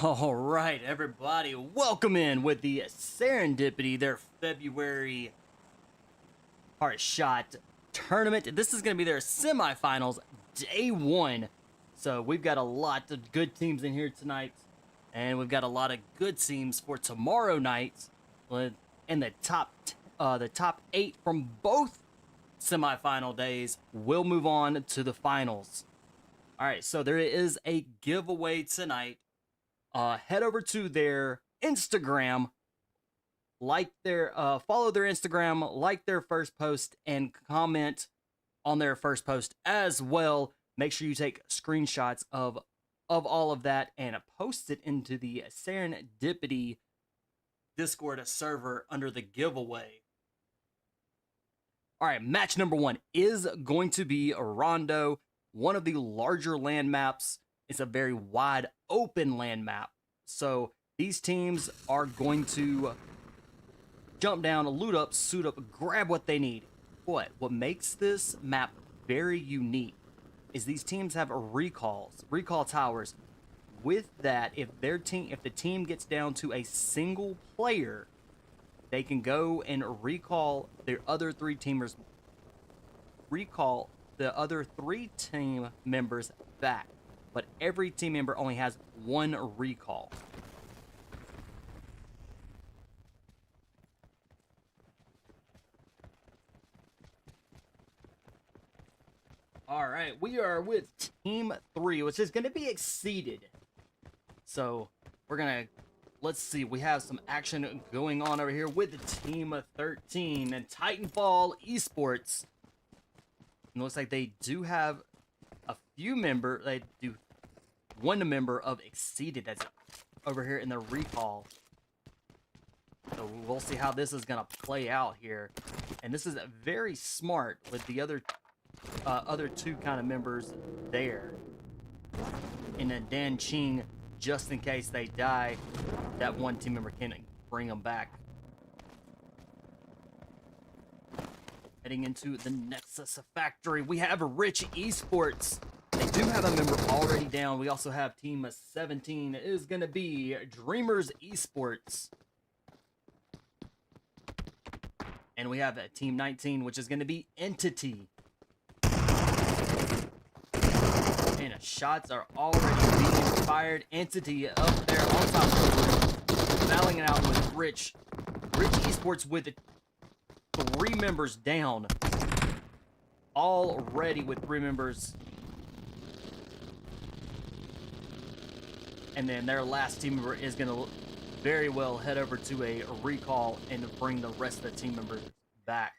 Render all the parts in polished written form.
All right, everybody, welcome in with the Serendipity, their February Heartshot tournament. This is going to be their semifinals, day one. So we've got a lot of good teams in here tonight, and we've got a lot of good teams for tomorrow night. And the top 8 from both semifinal days will move on to the finals. All right, so there is a giveaway tonight. Head over to their Instagram, follow their Instagram, like their first post, and comment on their first post as well. Make sure you take screenshots of all of that and post it into the Serendipity Discord server under the giveaway. All right, match number 1 is going to be Rondo, one of the larger land maps. It's a very wide open land map. So these teams are going to jump down, loot up, suit up, grab what they need. What makes this map very unique is these teams have recall towers. With that, if the team gets down to a single player, they can go and recall the other 3 team members back. But every team member only has 1 recall. All right, we are with Team 3, which is going to be exceeded. So let's see, we have some action going on over here with Team 13 and Titanfall Esports. It looks like they do have a few members. They do 1 member of exceeded that's over here in the recall. So we'll see how this is gonna play out here. And this is very smart with the other 2 kind of members there. And then Dan Ching, just in case they die, that 1 team member can bring them back. Heading into the Nexus Factory, we have Rich Esports. They do have a member already down. We also have Team 17. It is going to be Dreamers Esports. And we have Team 19, which is going to be Entity. And shots are already being fired. Entity up there on top of the roof, battling it out with Rich. Rich Esports with 3 members down. Already with 3 members. And then their last team member is going to very well head over to a recall and bring the rest of the team members back.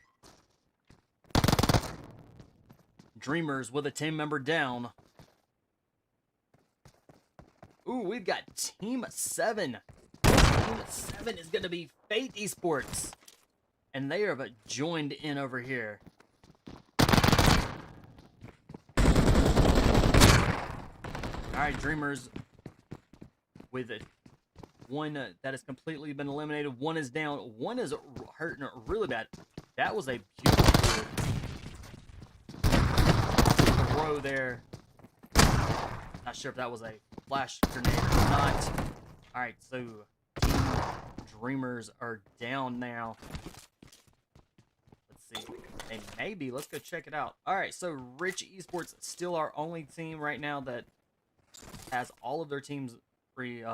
Dreamers with a team member down. Ooh, we've got Team 7. Team 7 is going to be Fate Esports. And they have joined in over here. Alright, Dreamers with 1 that has completely been eliminated. 1 is down. 1 is hurting really bad. That was a beautiful throw there. Not sure if that was a flash grenade or not. Alright, so Dreamers are down now. Let's see. And maybe, let's go check it out. Alright, so Rich Esports still our only team right now that has all of their teams been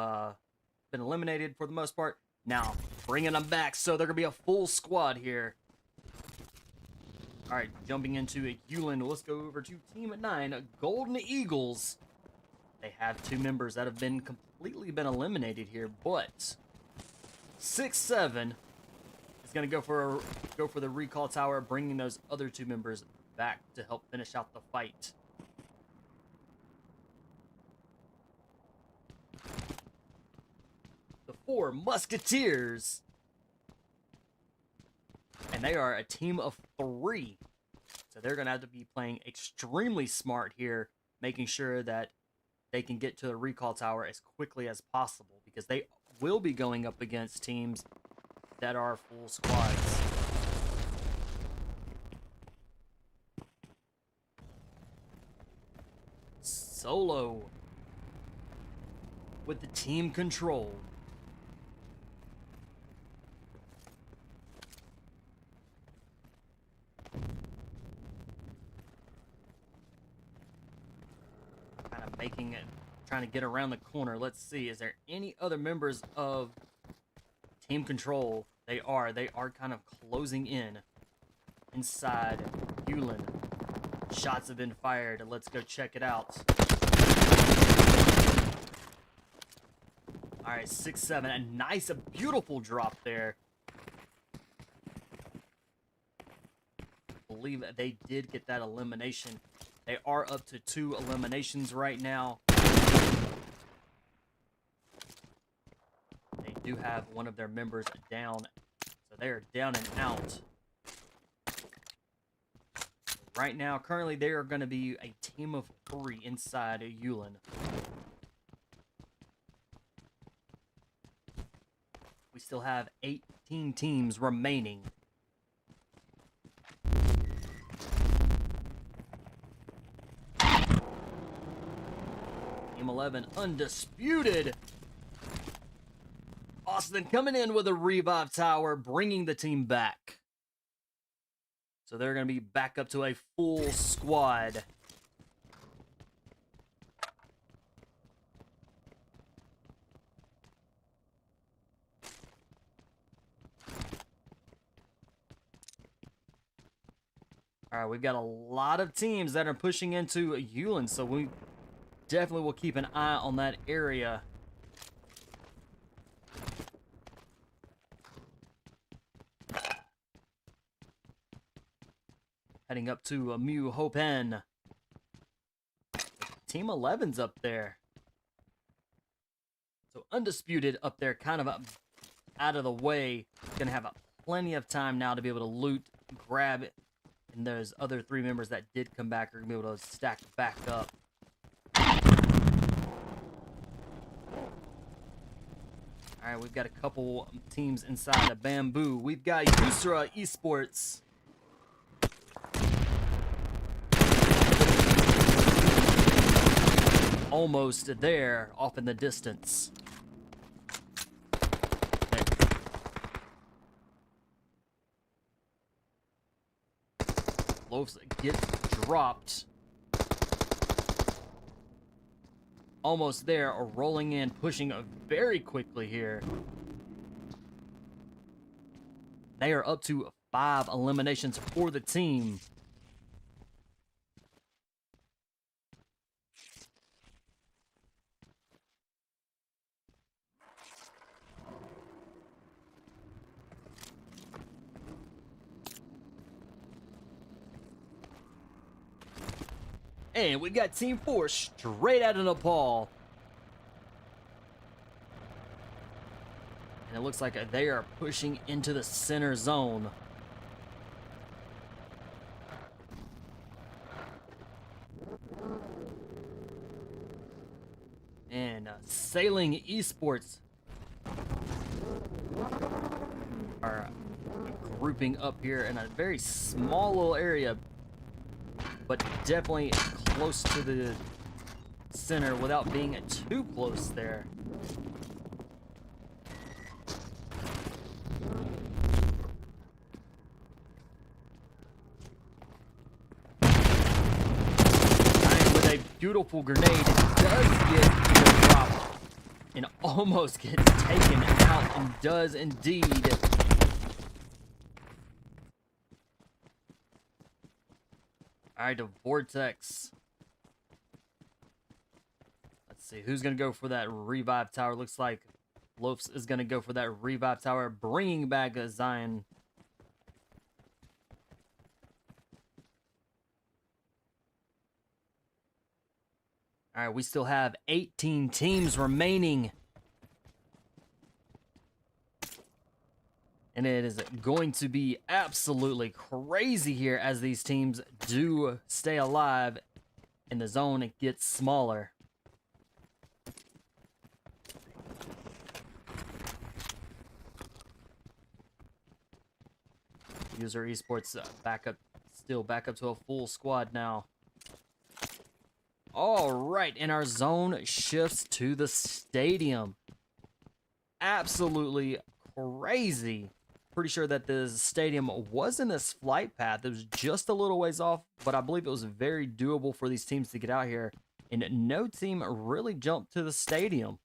eliminated for the most part. Now, bringing them back, so they're going to be a full squad here. Alright, jumping into Yulin, let's go over to Team 9, Golden Eagles. They have 2 members that have completely been eliminated here, but 6-7 is going to go for the recall tower, bringing those other 2 members back to help finish out the fight. The 4 Musketeers. And they are a team of 3. So they're going to have to be playing extremely smart here, making sure that they can get to the recall tower as quickly as possible, because they will be going up against teams that are full squads. Solo with the team control. Kind of making it, trying to get around the corner. Let's see, is there any other members of team control? They are kind of closing in inside Yulin. Shots have been fired. Let's go check it out. All right, 6-7. A nice, a beautiful drop there. I believe they did get that elimination. They are up to 2 eliminations right now. They do have one of their members down. So they are down and out. Right now, currently, they are going to be a team of 3 inside Yulin. We still have 18 teams remaining. Team 11, Undisputed. Austin coming in with a revive tower, bringing the team back. So they're going to be back up to a full squad. All right, we've got a lot of teams that are pushing into Yulin, so we definitely will keep an eye on that area. Heading up to Mu Hopen. Team 11's up there. So Undisputed up there, kind of out of the way. Gonna have plenty of time now to be able to loot, grab it. And those other 3 members that did come back are gonna be able to stack back up. All right, we've got a couple teams inside of Bamboo. We've got URZA ESPORTS. Almost there, off in the distance. Loafs get dropped. Almost there, or rolling in, pushing very quickly here. They are up to 5 eliminations for the team. And we got Team 4 straight out of Nepal. And it looks like they are pushing into the center zone. And Sailing Esports are grouping up here in a very small little area, but definitely close to the center without being too close there. With a beautiful grenade, it does get dropped and almost gets taken out, and does indeed. All right, to Vortex. Let's see who's going to go for that revive tower. Looks like Loafs is going to go for that revive tower, bringing back Zion. All right, we still have 18 teams remaining. And it is going to be absolutely crazy here as these teams do stay alive and the zone gets smaller. URZA Esports back up to a full squad now. All right, and our zone shifts to the stadium. Absolutely crazy. Pretty sure that the stadium wasn't this flight path. It was just a little ways off, but I believe it was very doable for these teams to get out here. And no team really jumped to the stadium.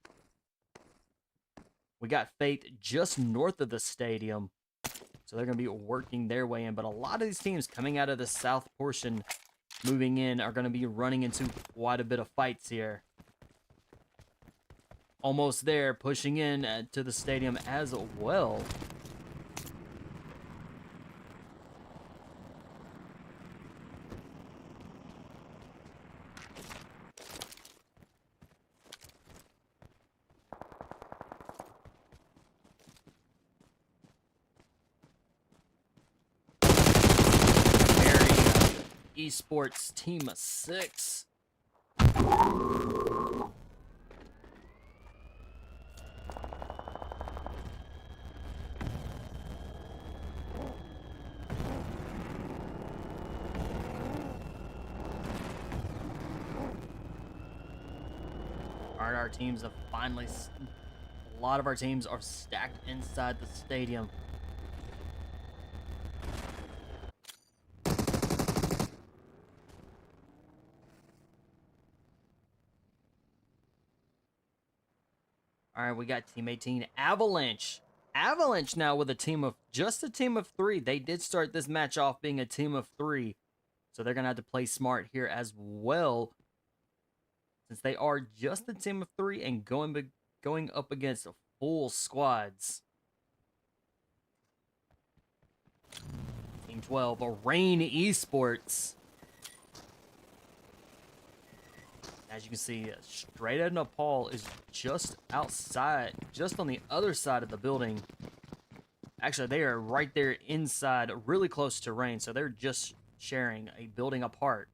We got Faith just north of the stadium. So they're going to be working their way in. But a lot of these teams coming out of the south portion, moving in, are going to be running into quite a bit of fights here. Almost there, pushing in to the stadium as well. Esports team of 6. Alright, our teams have finally... A lot of our teams are stacked inside the stadium. All right, we got Team 18, Avalanche. Avalanche now with just a team of 3. They did start this match off being a team of 3. So they're going to have to play smart here as well. Since they are just a team of 3 and going up against full squads. Team 12, Rain Esports. As you can see, straight out of Nepal is just outside, just on the other side of the building. Actually, they are right there inside, really close to Rain, so they're just sharing a building apart.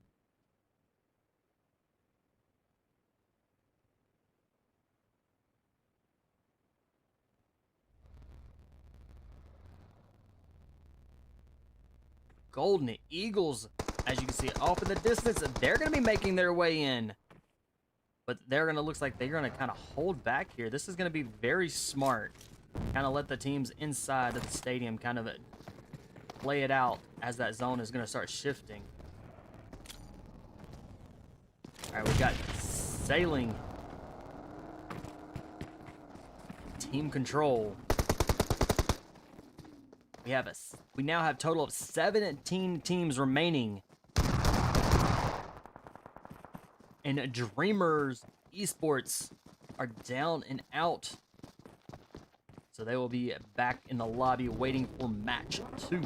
Golden Eagles, as you can see off in the distance, they're going to be making their way in. But looks like they're gonna kind of hold back here. This is gonna be very smart. Kind of let the teams inside of the stadium kind of play it out as that zone is gonna start shifting. All right, we got Sailing. Team Control. We now have a total of 17 teams remaining. And Dreamers Esports are down and out. So they will be back in the lobby waiting for match 2.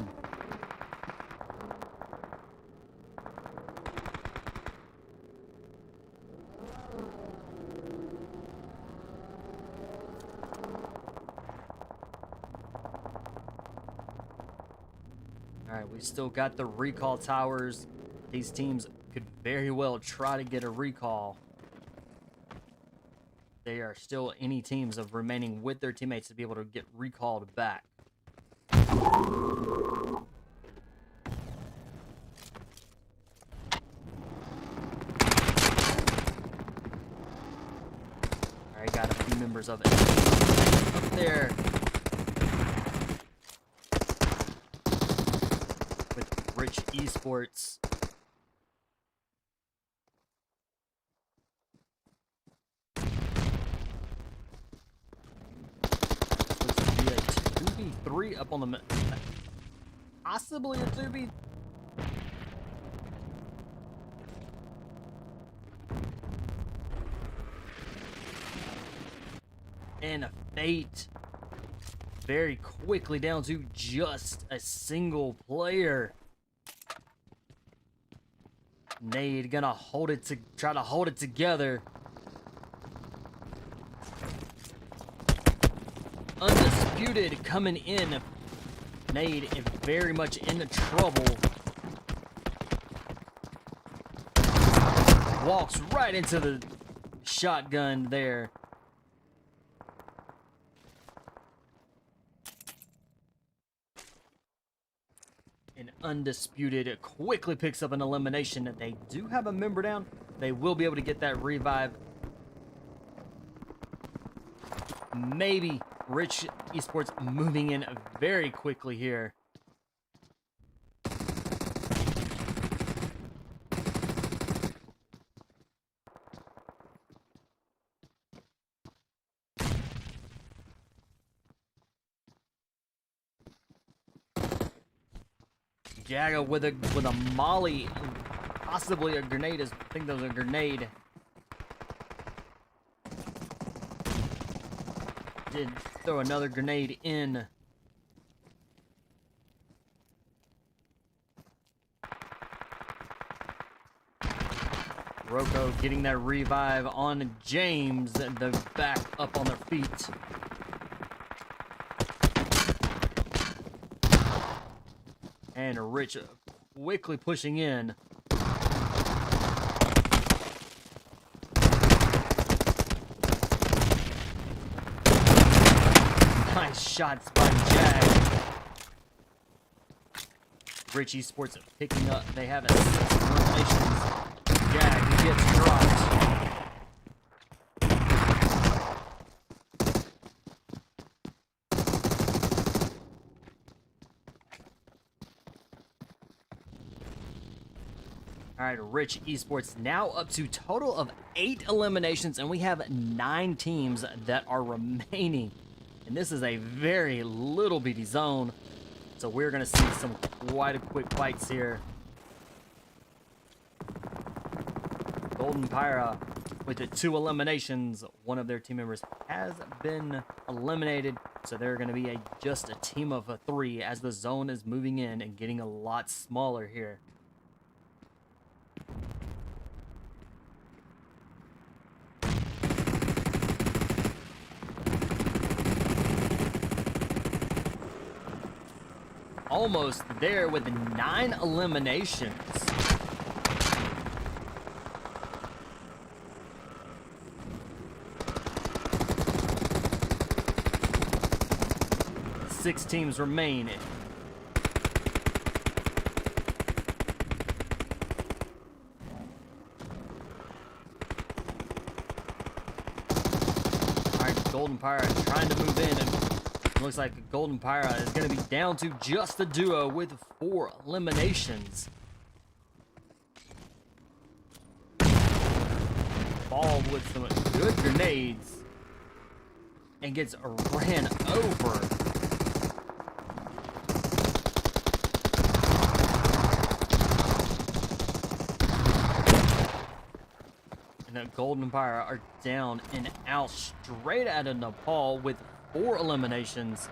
Alright, we still got the recall towers. These teams could very well try to get a recall. They are still any teams of remaining with their teammates to be able to get recalled back. Alright, got a few members of it up there with Rich Esports. Three up on the possibly a 2v. And Fate very quickly down to just a single player. Nade gonna try to hold it together. Undisputed coming in. Nade is very much in trouble. Walks right into the shotgun there. And Undisputed quickly picks up an elimination. They do have a member down, they will be able to get that revive. Maybe Rich Esports moving in very quickly here. Jaga with a molly, possibly a grenade. I think that was a grenade. Did throw another grenade in. Rocco getting that revive on James. They're back up on their feet. And Rich quickly pushing in. Nice shots by Jag. Rich Esports picking up. They have it. 6 eliminations. Jag gets dropped. All right, Rich Esports now up to total of 8 eliminations, and we have 9 teams that are remaining. And this is a very little bitty zone, so we're going to see some quite a quick fights here. Golden PHYRA with the 2 eliminations. One of their team members has been eliminated, so they're going to be just a team of 3 as the zone is moving in and getting a lot smaller here. Almost there with 9 eliminations. Six teams remain. Alright, Golden PHYRA trying to move in, and looks like Golden PHYRA is going to be down to just a duo with 4 eliminations. Ball with some good grenades and gets ran over. And the Golden PHYRA are down and out straight out of Nepal with 4 eliminations.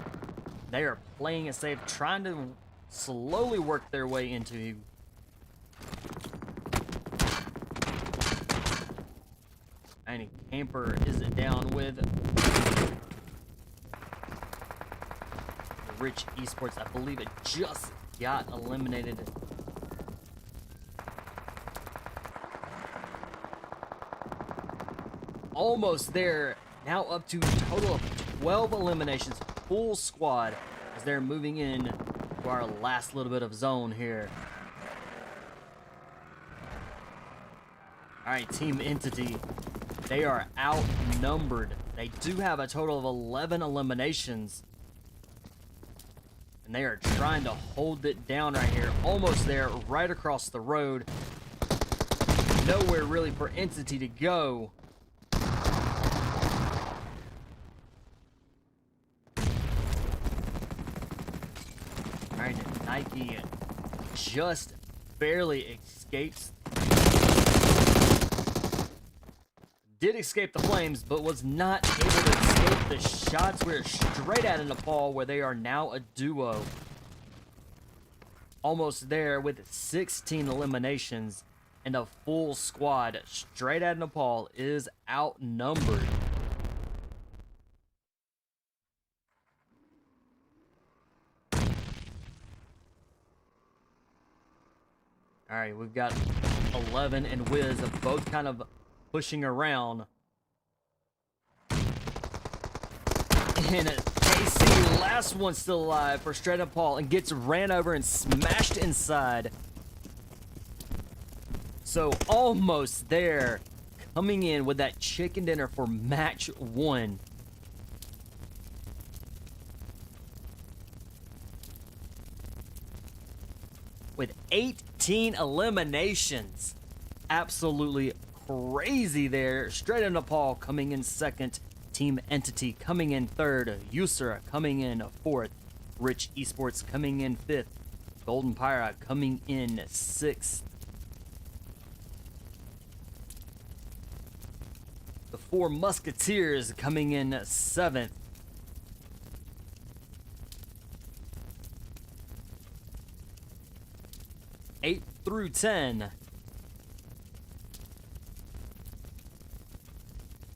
They are playing it safe, trying to slowly work their way into. And Camper is down with Rich Esports. I believe it just got eliminated. Almost there. Now up to a total of 12 eliminations, full squad, as they're moving in to our last little bit of zone here. All right, Team Entity, they are outnumbered. They do have a total of 11 eliminations, and they are trying to hold it down right here. Almost there, right across the road. Nowhere really for Entity to go. Nike just barely escapes. Did escape the flames, but was not able to escape the shots. We're straight out of Nepal, where they are now a duo. Almost there with 16 eliminations and a full squad. Straight out of Nepal is outnumbered. All right, we've got 11 and Wiz of both kind of pushing around. And AC, last one still alive for straight up Paul, and gets ran over and smashed inside. So almost there, coming in with that chicken dinner for match 1. With 18 eliminations. Absolutely crazy there. Straight into Nepal coming in 2nd. Team Entity coming in 3rd. URZA coming in 4th. Rich Esports coming in 5th. Golden PHYRA coming in 6th. The 4 Musketeers coming in 7th. Eight through 10.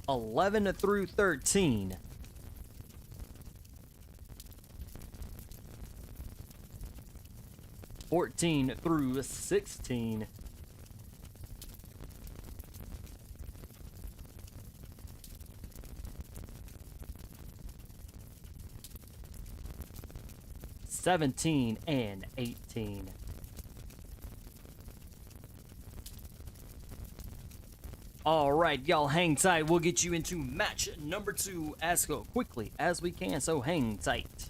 11 through 13. 14 through 16. 17 and 18. All right, y'all, hang tight. We'll get you into match number 2 as quickly as we can, so hang tight.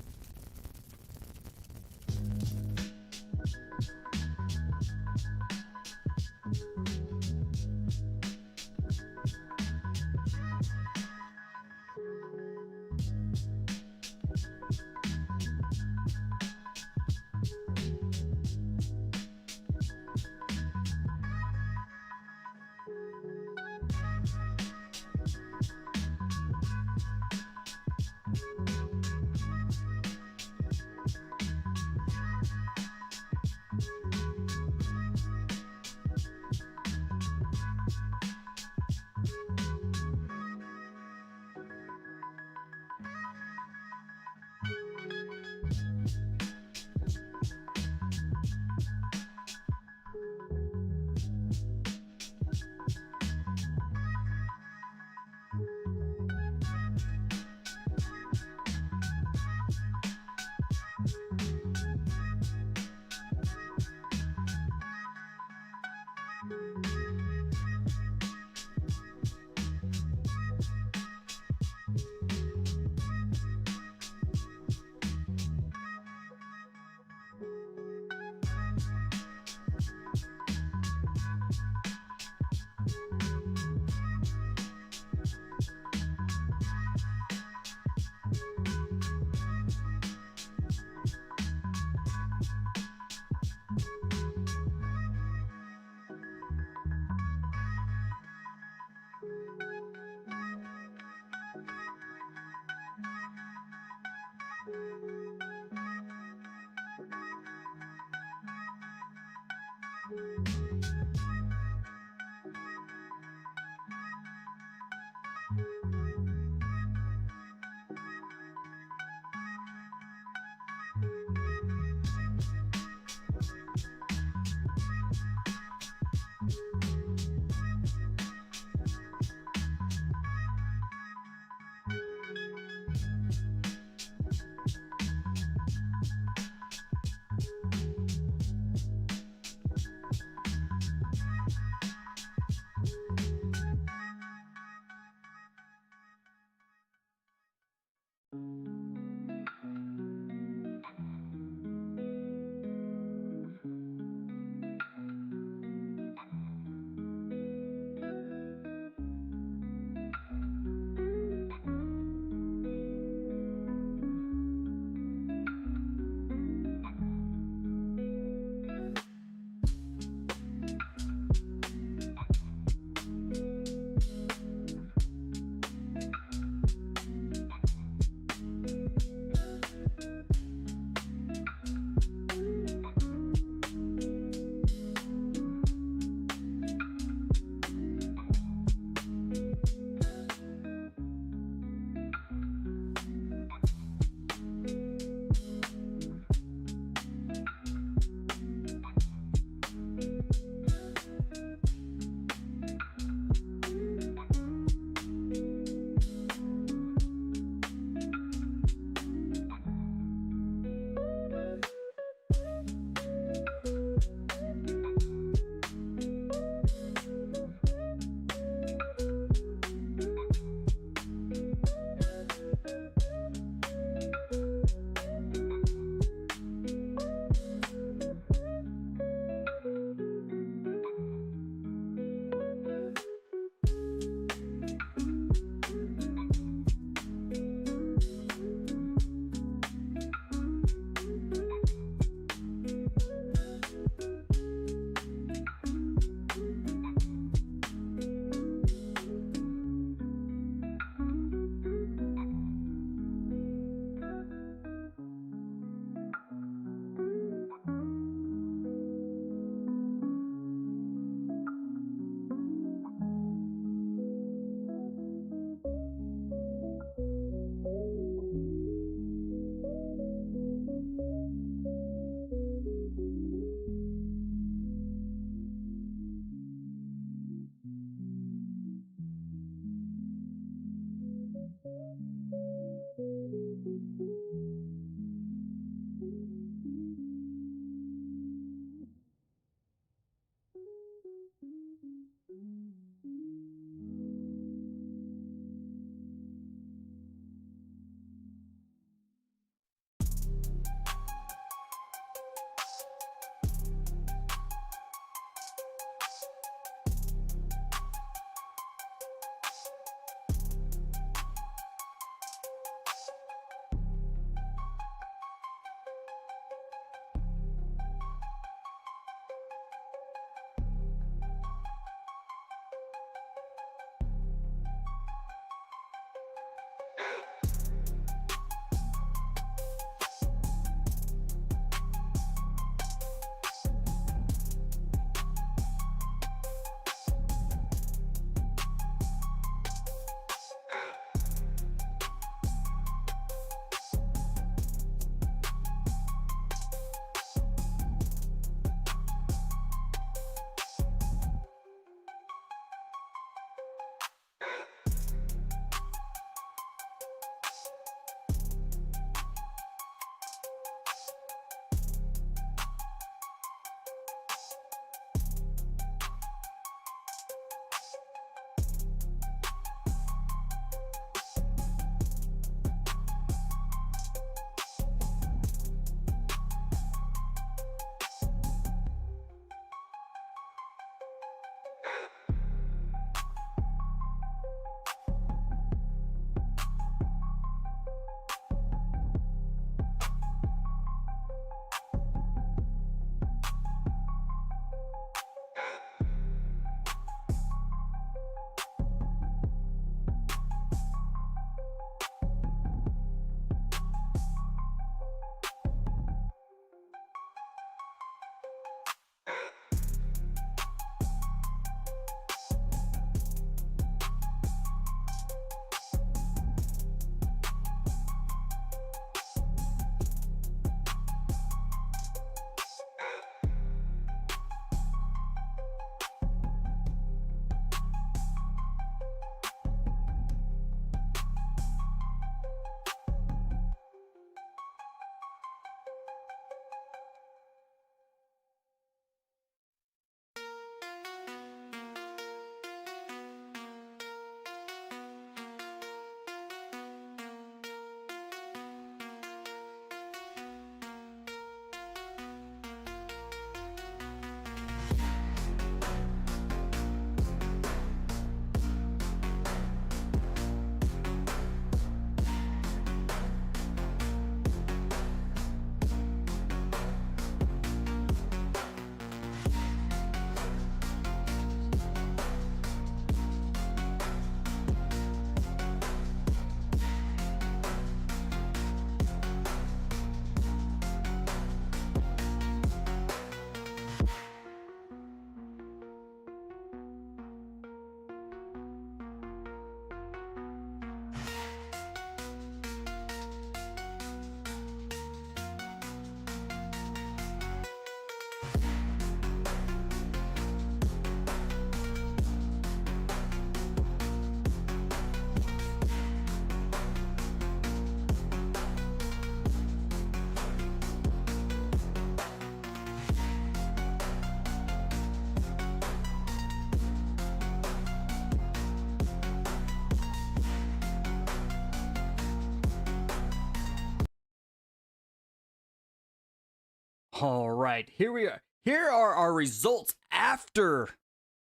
All right, here we are. Here are our results after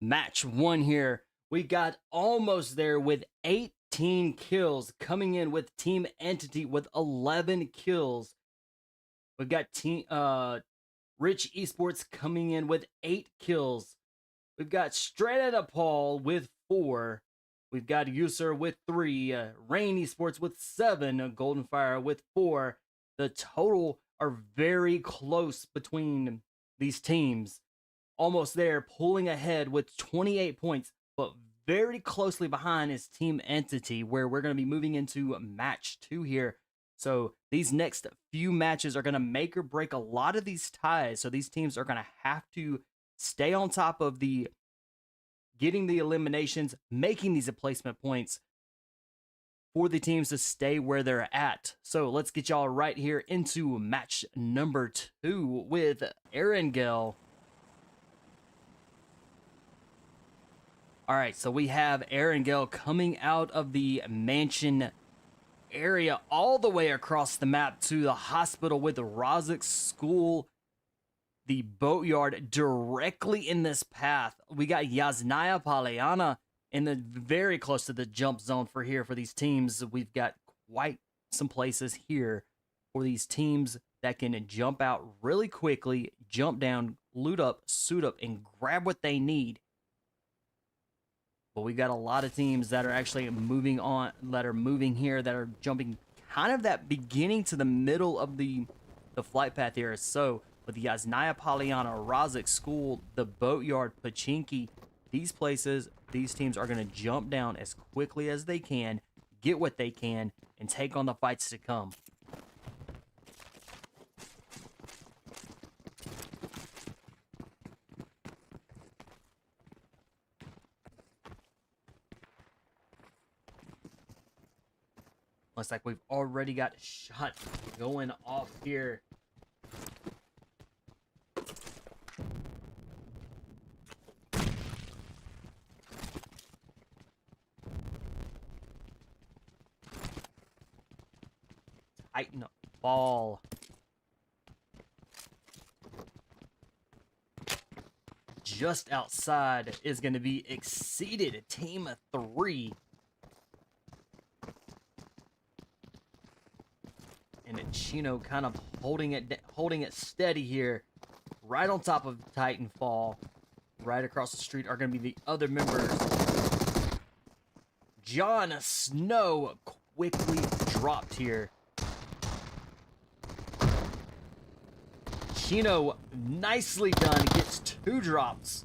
match 1 here. We got almost there with 18 kills, coming in with Team Entity with 11 kills. We've got Team Rich Esports coming in with 8 kills. We've got Straight Outta Nepal with 4. We've got URZA with 3. Rain Esports with 7. Golden Fire with 4. The total are very close between these teams. Almost there, pulling ahead with 28 points, but very closely behind is Team Entity, where we're going to be moving into match 2 here. So these next few matches are going to make or break a lot of these ties. So these teams are going to have to stay on top of the getting the eliminations, making these placement points for the teams to stay where they're at. So let's get y'all right here into match number 2 with Erangel. All right, so we have Erangel coming out of the mansion area all the way across the map to the hospital with the Rozek School, the boatyard directly in this path. We got Yasnaya Polyana in the very close to the jump zone for these teams. We've got quite some places here for these teams that can jump out really quickly, jump down, loot up, suit up, and grab what they need. But we got a lot of teams that are actually moving on, that are moving here, that are jumping kind of that beginning to the middle of the flight path here. So with the Yasnaya Polyana, Rozek School, the Boatyard, Pachinki, these places, these teams are going to jump down as quickly as they can, get what they can, and take on the fights to come. Looks like we've already got a shot going off here. TITANFALL. Just outside is going to be Exceeded, Team 3. And Chino kind of holding it steady here, right on top of TITANFALL. Right across the street are going to be the other members. Jon Snow quickly dropped here. Chino, nicely done, gets 2 drops.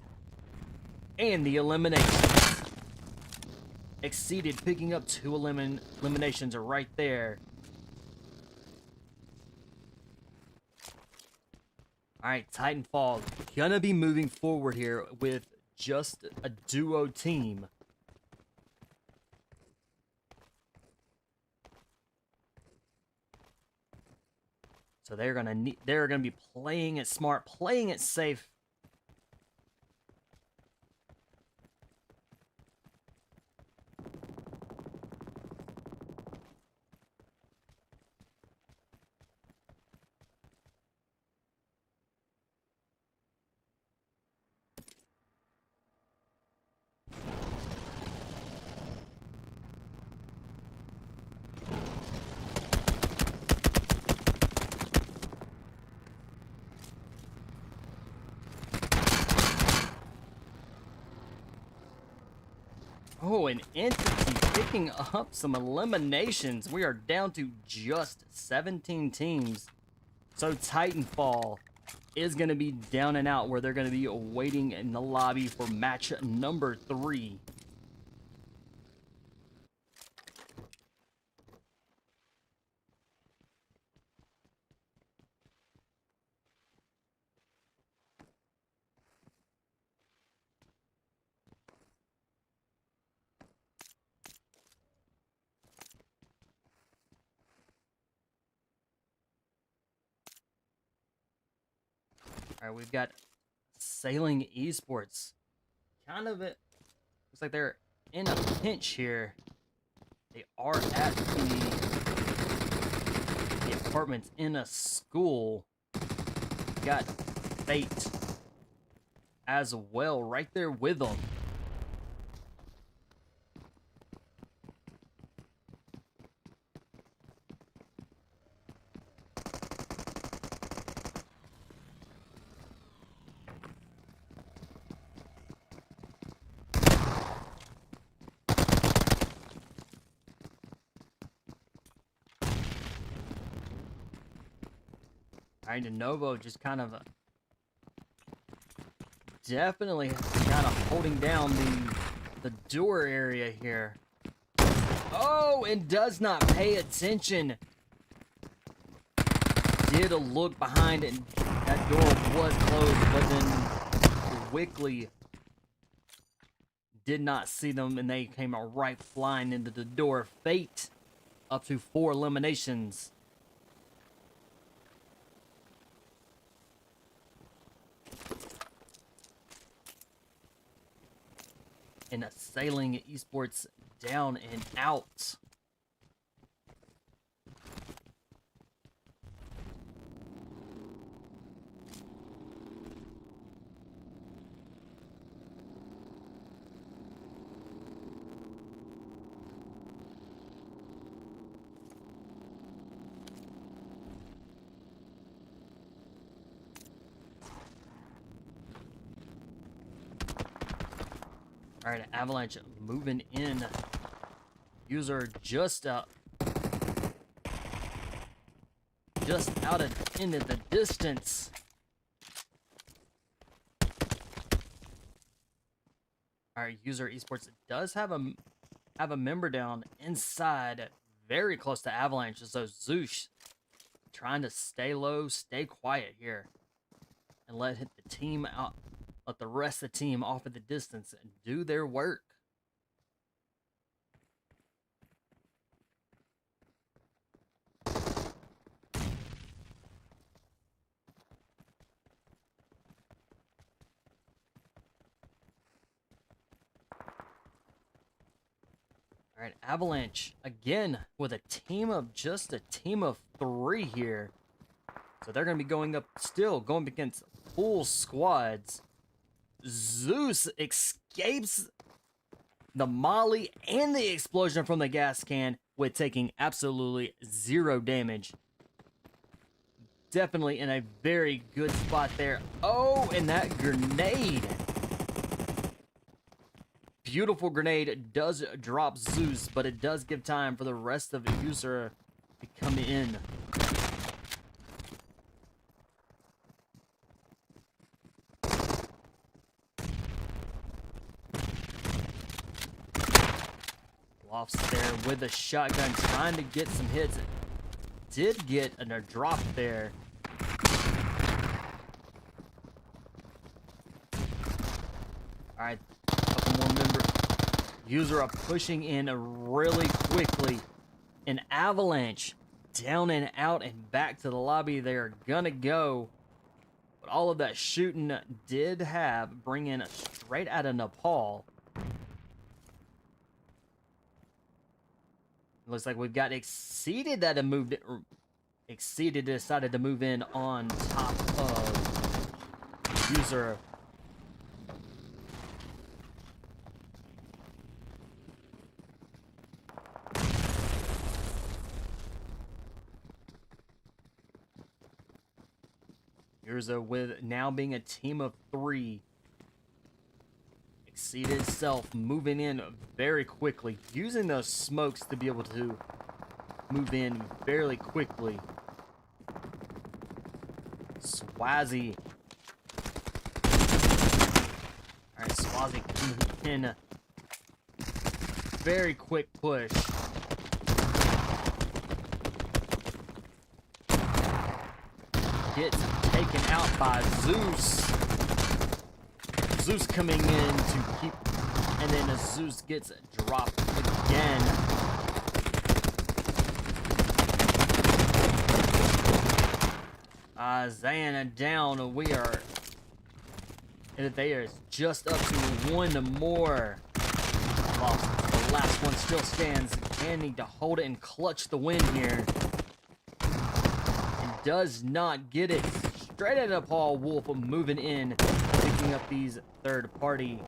And the elimination. Exceeded, picking up 2 eliminations right there. Alright, TITANFALL gonna be moving forward here with just a duo team. So they're gonna be playing it smart, playing it safe. Oh, an Entity picking up some eliminations. We are down to just 17 teams. So TITANFALL is going to be down and out, where they're going to be waiting in the lobby for match number 3. All right, we've got Sailing Esports. Kind of it looks like they're in a pinch here. They are at the apartments in a school. got Fate as well right there with them. Alright, Novo just kind of definitely kind of holding down the door area here. Oh, and does not pay attention. Did a look behind and that door was closed, but then quickly did not see them and they came right flying into the door. Fate up to 4 eliminations. And Sailing Esports down and out. All right, Avalanche moving in. User just out of into the distance. All right, User Esports does have a member down inside, very close to Avalanche. So Zeus trying to stay low, stay quiet here, and let the team out. Let the rest of the team off at the distance and do their work. All right, Avalanche again with a team of just a team of 3 here. So they're going to be going up still, going against full squads. Zeus escapes the molly and the explosion from the gas can with taking absolutely 0 damage. Definitely in a very good spot there. Oh, and that grenade. Beautiful grenade does drop Zeus, but it does give time for the rest of the user to come in. Lofts there with a shotgun, trying to get some hits. Did get a drop there. All right, couple more members. User are pushing in really quickly. An Avalanche down and out and back to the lobby. They're gonna go. But all of that shooting did bring in straight out of Nepal. Looks like we've got Exceeded that have moved it. Exceeded decided to move in on top of User. URZA with now being a team of 3. Exceeded itself moving in very quickly, using those smokes to be able to move in fairly quickly. Swazi. Alright, Swazi in a very quick push. Gets taken out by Zeus. Zeus coming in to keep, and then Zeus gets dropped again. Zayana down. They are just up to 1 more. Lost. The last one still stands. Can need to hold it and clutch the win here. And does not get it. straight at Nepal. Wolf moving in, picking up these third-party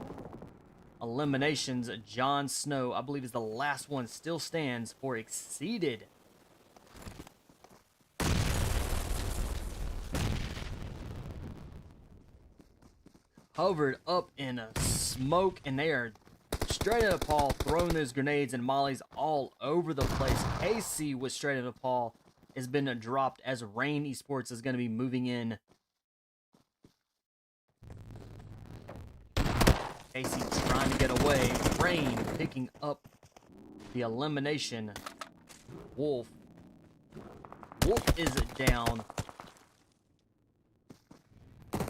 eliminations. Jon Snow, I believe, is the last one, still stands for Exceeded. Covered up in smoke, and they are straight at Nepal, throwing those grenades and mollies all over the place. KC with straight at Nepal has been dropped as Rain Esports is going to be moving in. KC trying to get away. Rain picking up the elimination. Wolf is down.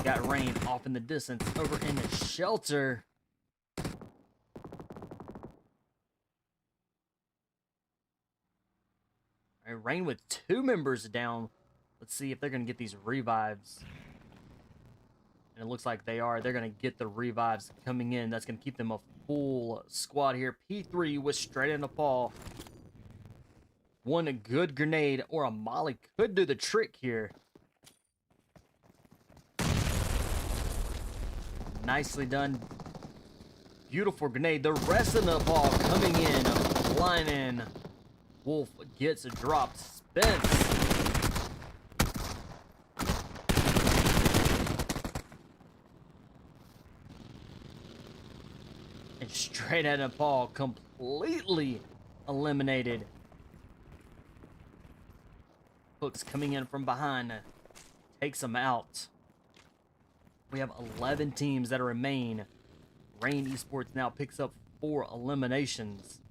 Got Rain off in the distance over in the shelter. All right, Rain with 2 members down. Let's see if they're going to get these revives. And it looks like they are. They're going to get the revives coming in. That's going to keep them a full squad here. P3 with straight in Nepal. One good grenade or a molly could do the trick here. Nicely done. Beautiful grenade. The rest of the ball coming in, flying in. Wolf gets dropped. Spence. And straight at Nepal, completely eliminated. Hooks coming in from behind. Takes him out. We have 11 teams that remain. Rain Esports now picks up 4 eliminations.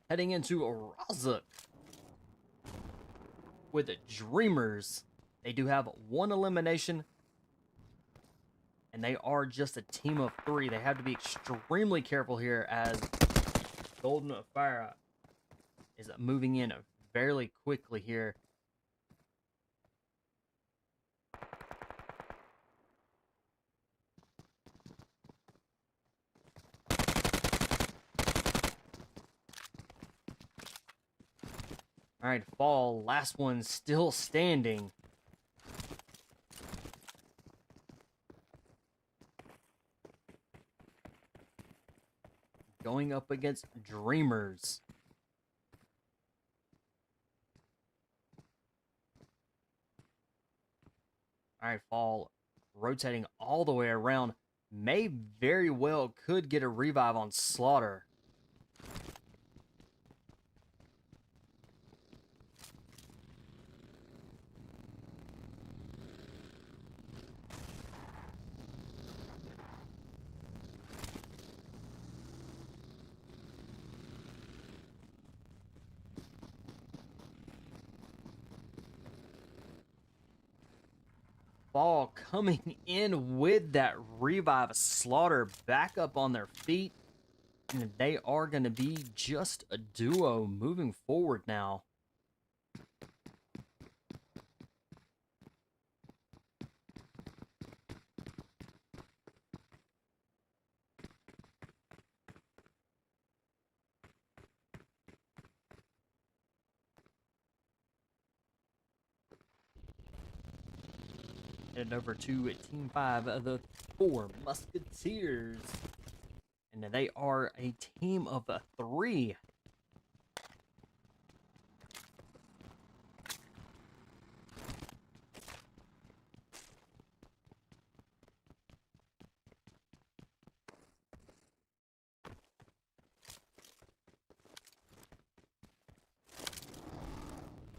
Heading into URZA with the Dreamers. They do have 1 elimination. And they are just a team of 3. They have to be extremely careful here as Golden PHYRA is moving in fairly quickly here. All right, Fall, last one still standing. Going up against Dreamers. All right, Fall rotating all the way around. May very well could get a revive on Slaughter. Fall coming in with that revive. Slaughter back up on their feet. And they are going to be just a duo moving forward now. Headed over to Team 5 of the 4 Musketeers. And they are a team of 3.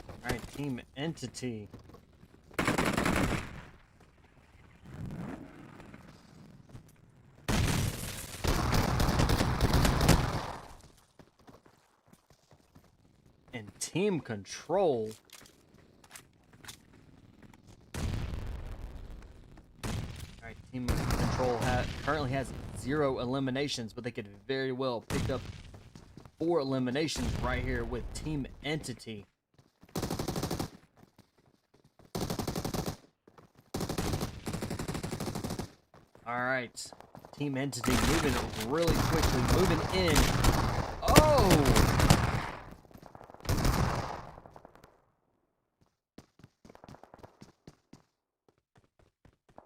All right, Team Entity. And Team Control. Alright, Team Control currently has 0 eliminations, but they could very well pick up 4 eliminations right here with Team Entity. Alright, Team Entity moving really quickly, moving in. Oh!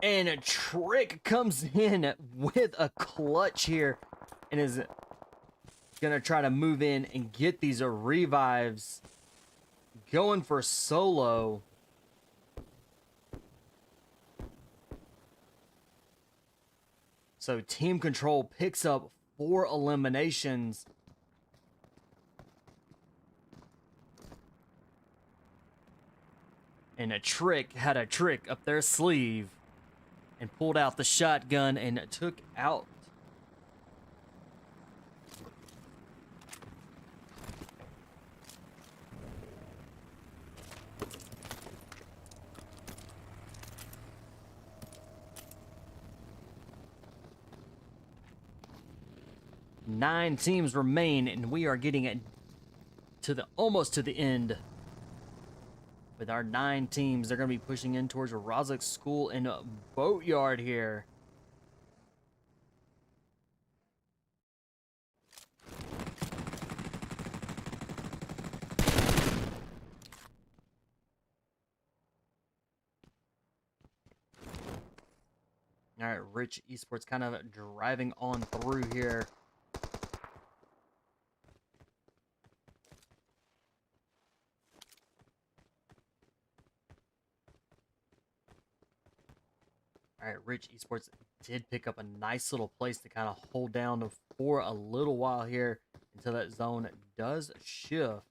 And a Trick comes in with a clutch here and is gonna try to move in and get these revives going for solo. So Team Control picks up 4 eliminations. And a Trick had a trick up their sleeve and pulled out the shotgun and took out nine teams remain, and we are getting it to the almost to the end. With our 9 teams, they're going to be pushing in towards URZA School and Boatyard here. All right, Rich Esports kind of driving on through here. All right, Rich Esports did pick up a nice little place to kind of hold down for a little while here until that zone does shift.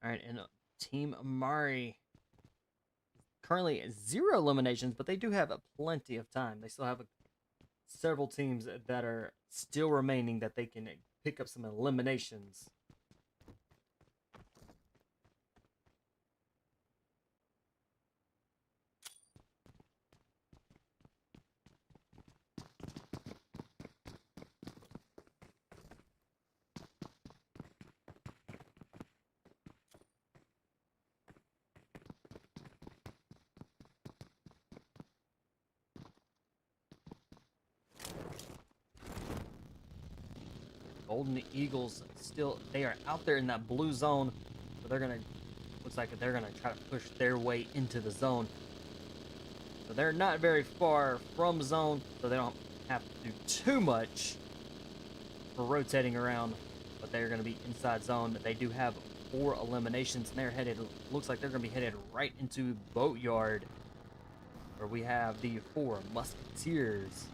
All right, and Team AMIRI currently 0 eliminations, but they do have plenty of time. They still have several teams that are still remaining that they can pick up some eliminations. Golden Eagles still, they are out there in that blue zone, so they're gonna, looks like they're gonna try to push their way into the zone. So they're not very far from zone, so they don't have to do too much for rotating around, but they're gonna be inside zone. They do have 4 eliminations, and they're headed, looks like they're gonna be headed right into Boatyard, where we have the 4 Musketeers.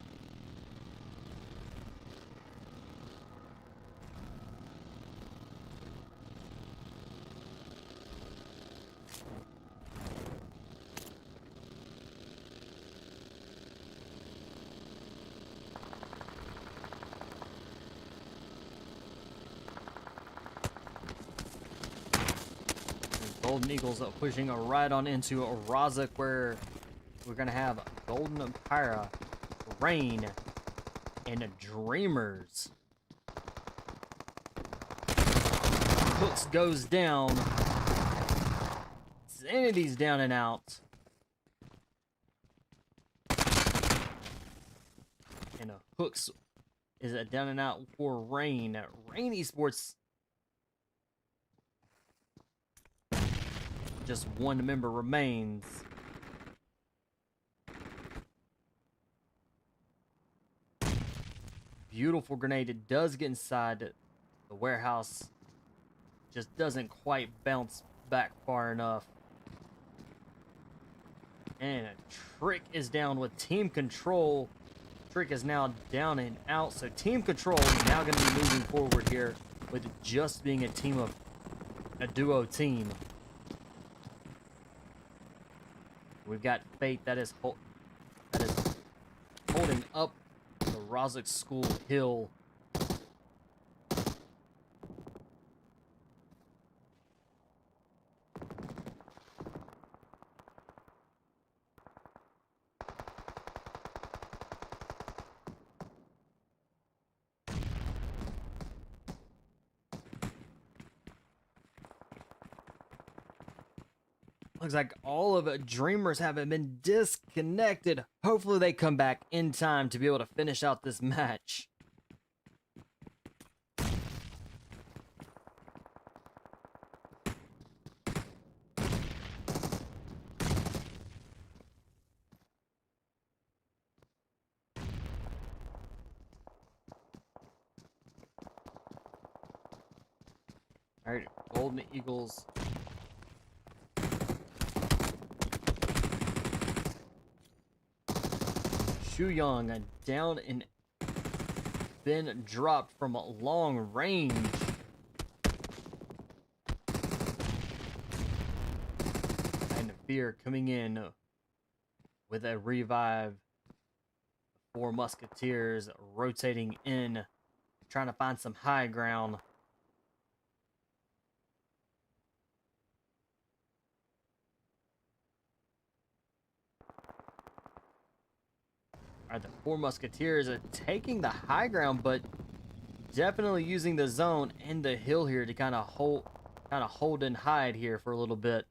Golden Eagles pushing right on into URZA, where we're going to have Golden PHYRA, Rain, and Dreamers. Hooks goes down. Sanity's down and out. And Hooks is down and out for Rain. Rain Esports, just 1 member remains. Beautiful grenade. It does get inside the warehouse. Just doesn't quite bounce back far enough. And a Trick is down with Team Control. Trick is now down and out. So Team Control is now going to be moving forward here with just being a duo team. We've got Fate that is holding up the URZA School hill. Looks like all of Dreamers haven't been disconnected. Hopefully they come back in time to be able to finish out this match. All right, Golden Eagles. Shu Young down and been dropped from long range. And Fear coming in with a revive. Four Musketeers rotating in, trying to find some high ground. All right, the Four Musketeers are taking the high ground, but definitely using the zone and the hill here to kind of hold and hide here for a little bit.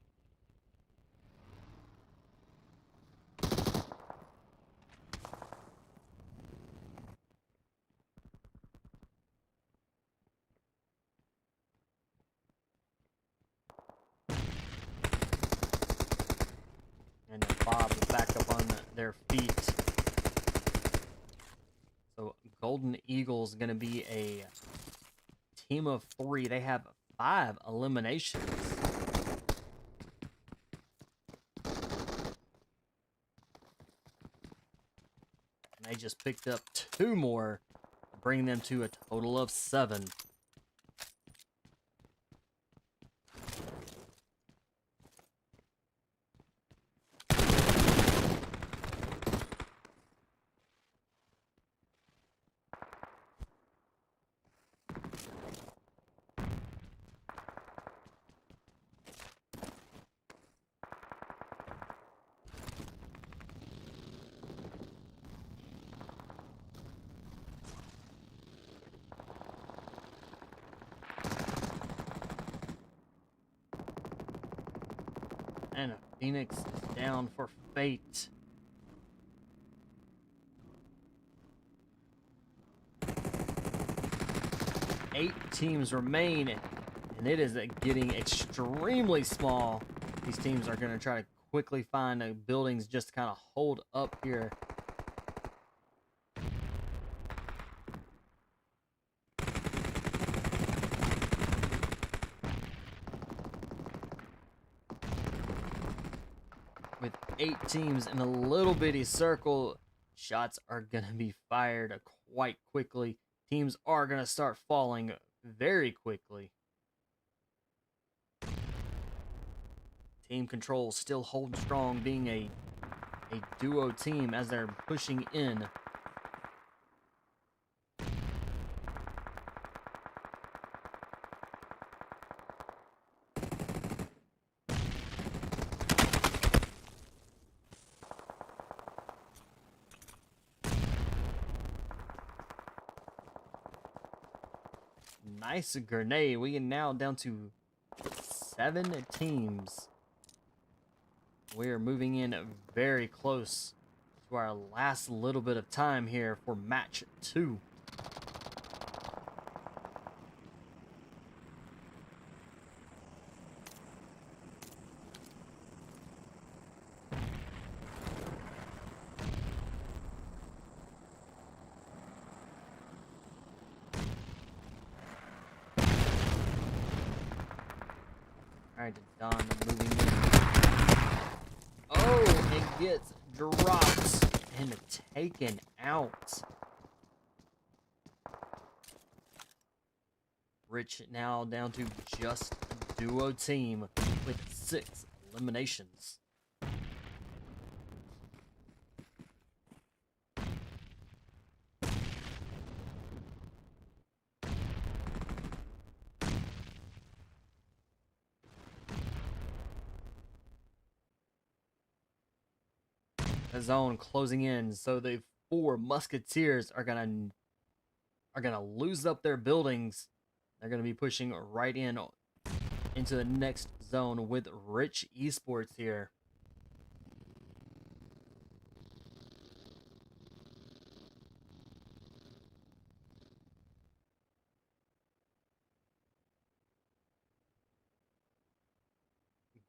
And the Bob is back up on their feet. So Golden Eagles going to be a team of 3. They have 5 eliminations. And they just picked up 2 more, bringing them to a total of 7. And Phoenix is down for Fate. Eight teams remain, and it is getting extremely small. These teams are going to try to quickly find buildings just to kind of hold up here. With 8 teams in a little bitty circle, shots are going to be fired quite quickly. Teams are going to start falling very quickly. Team Control still holding strong, being a duo team as they're pushing in. Nice grenade. We are now down to 7 teams. We are moving in very close to our last little bit of time here for match 2. Alright, Don moving in. Oh, it gets dropped and taken out. Rich now down to just a duo team with 6 eliminations. The zone closing in, so the 4 Musketeers are gonna lose up their buildings. They're gonna be pushing right in into the next zone with Rich Esports here.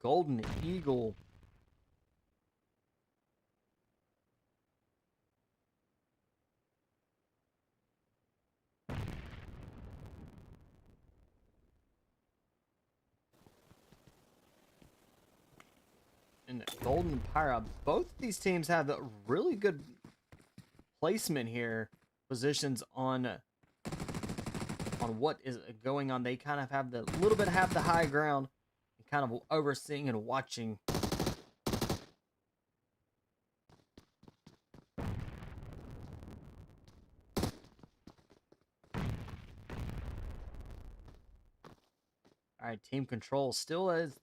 Golden Eagle. And Golden PHYRA. Both of these teams have a really good placement here. Positions on what is going on. They kind of have the little bit have the high ground and kind of overseeing and watching. All right, team control still is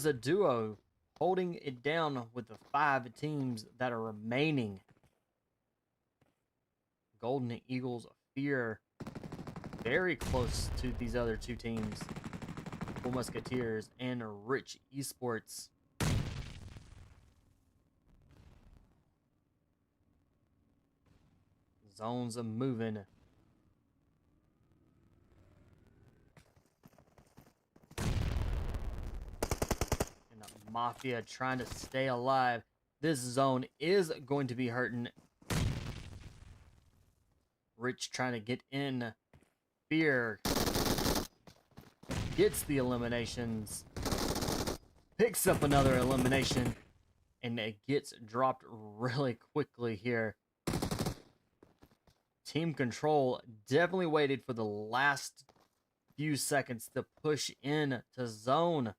a duo, holding it down with the 5 teams that are remaining. Golden Eagles fear very close to these other 2 teams, Full Musketeers and Rich Esports. Zones are moving. Mafia trying to stay alive. This zone is going to be hurting. Rich trying to get in. Fear gets the eliminations. Picks up another elimination. And it gets dropped really quickly here. Team control definitely waited for the last few seconds to push in to zone.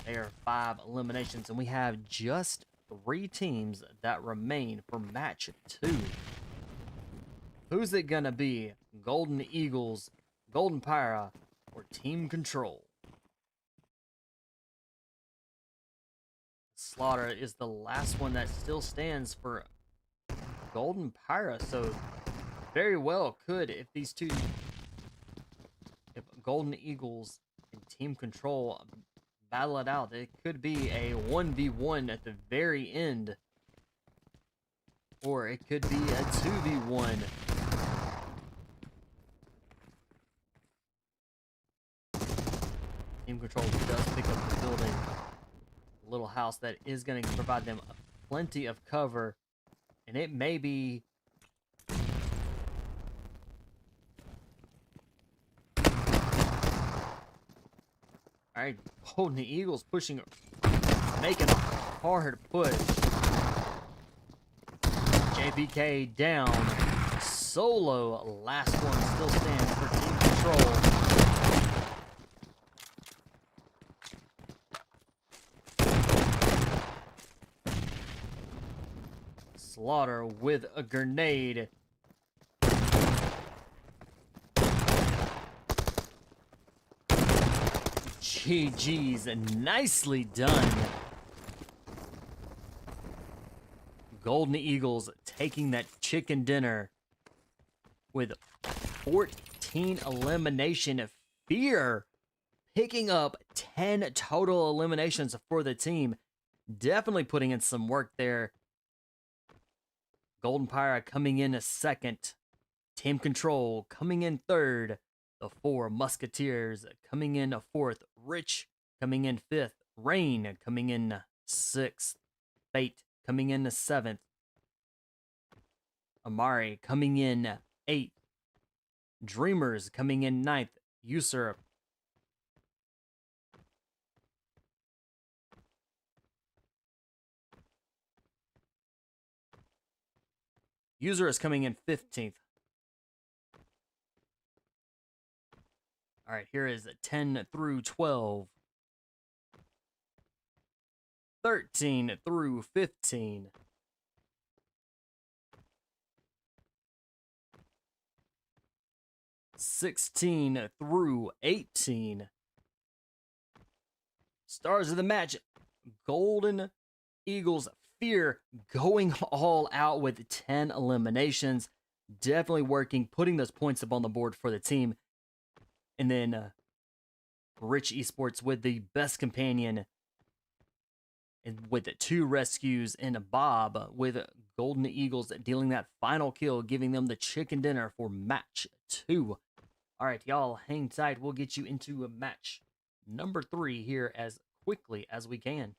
There are 5 eliminations, and we have just 3 teams that remain for match 2. Who's it gonna be? Golden Eagles, Golden PHYRA, or Team Control? Slaughter is the last one that still stands for Golden PHYRA, so very well could, if Golden Eagles and Team Control battle it out, it could be a 1v1 at the very end, or it could be a 2v1. Team Control does pick up the building, a little house that is going to provide them plenty of cover, and it may be all right. Golden Eagles pushing, making a hard push. JPK down. Solo, last one still stands for Team Control. Slaughter with a grenade. GG's, nicely done. Golden Eagles taking that chicken dinner with 14 elimination. Fear picking up 10 total eliminations for the team. Definitely putting in some work there. Golden PHYRA coming in a second. Team Control coming in third. The 4 Musketeers coming in a 4th. Rich coming in 5th. Rain coming in 6th. Fate coming in 7th. AMIRI coming in 8th. Dreamers coming in 9th. URZA is coming in 15th. All right, here is 10 through 12. 13 through 15. 16 through 18. Stars of the match, Golden Eagles. Fear going all out with 10 eliminations. Definitely working, putting those points up on the board for the team. And then Rich Esports with the best companion, and with 2 rescues, and Bob with Golden Eagles dealing that final kill, giving them the chicken dinner for match 2. All right, y'all, hang tight. We'll get you into a match number 3 here as quickly as we can.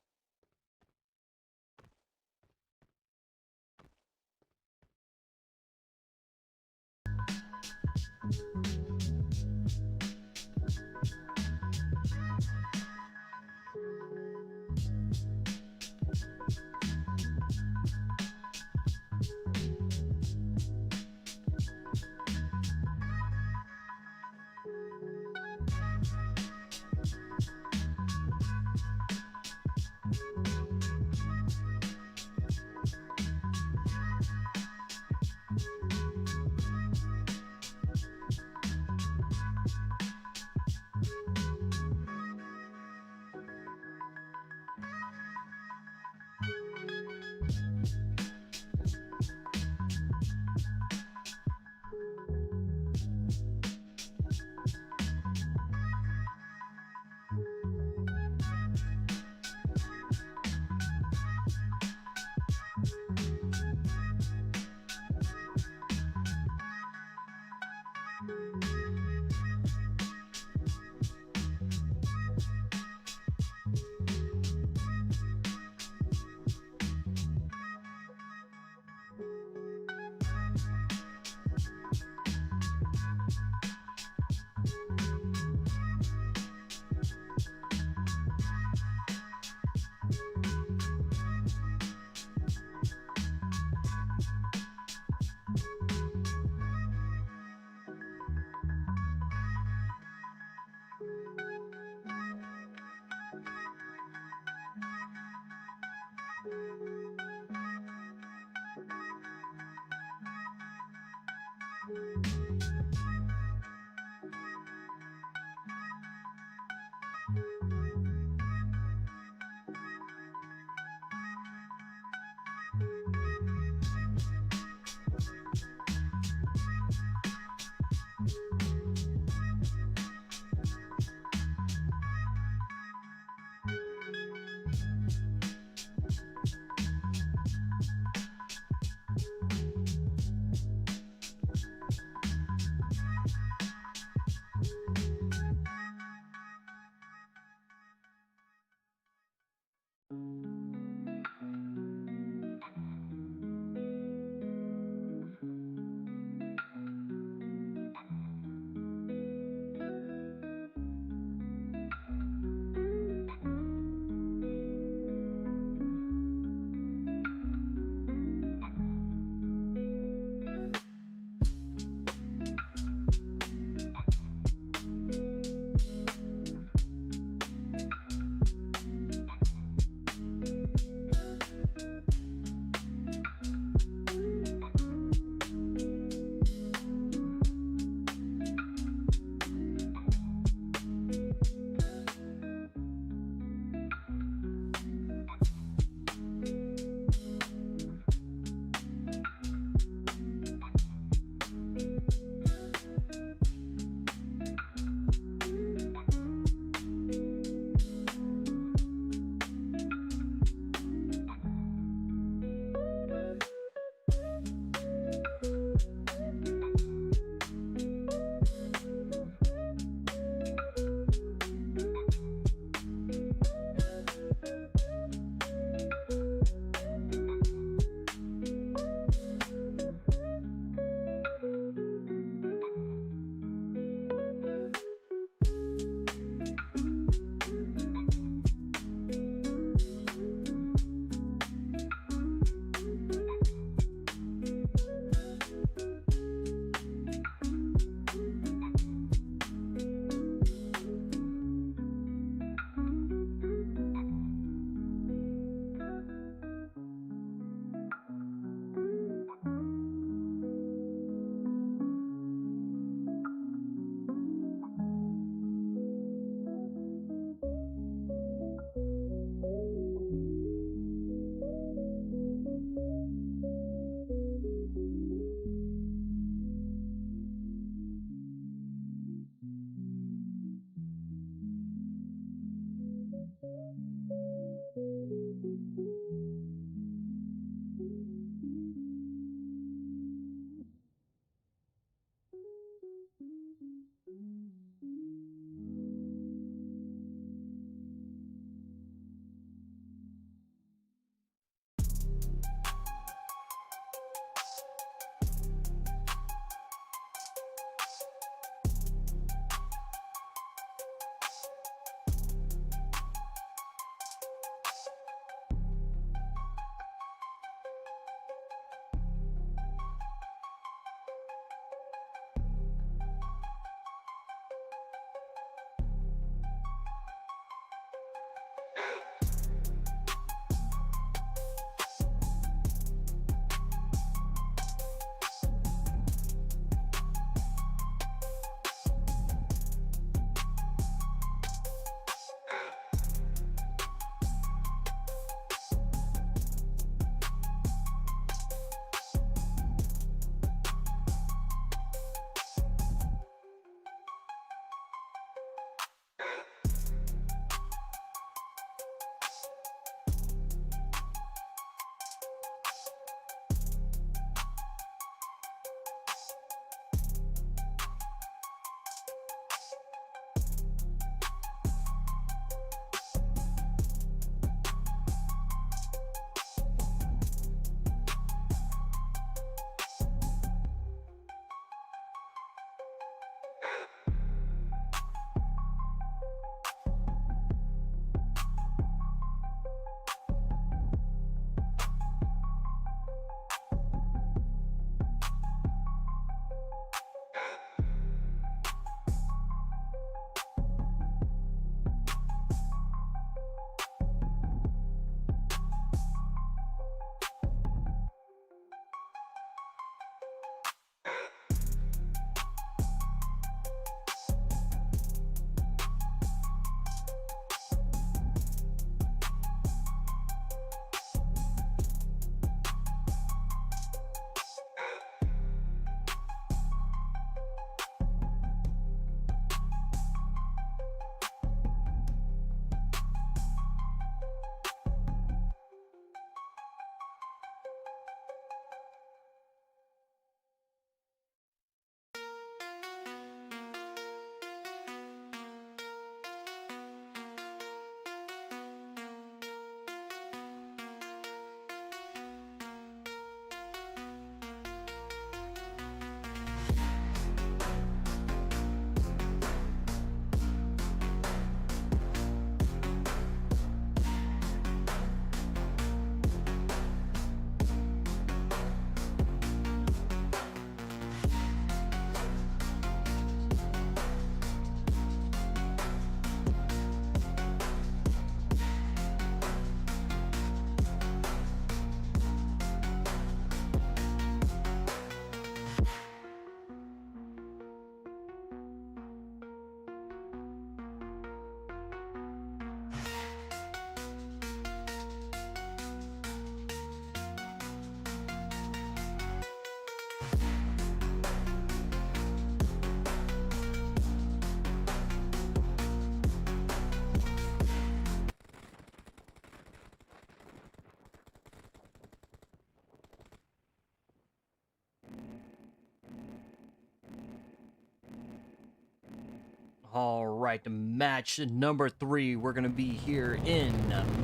All right, match number 3. We're going to be here in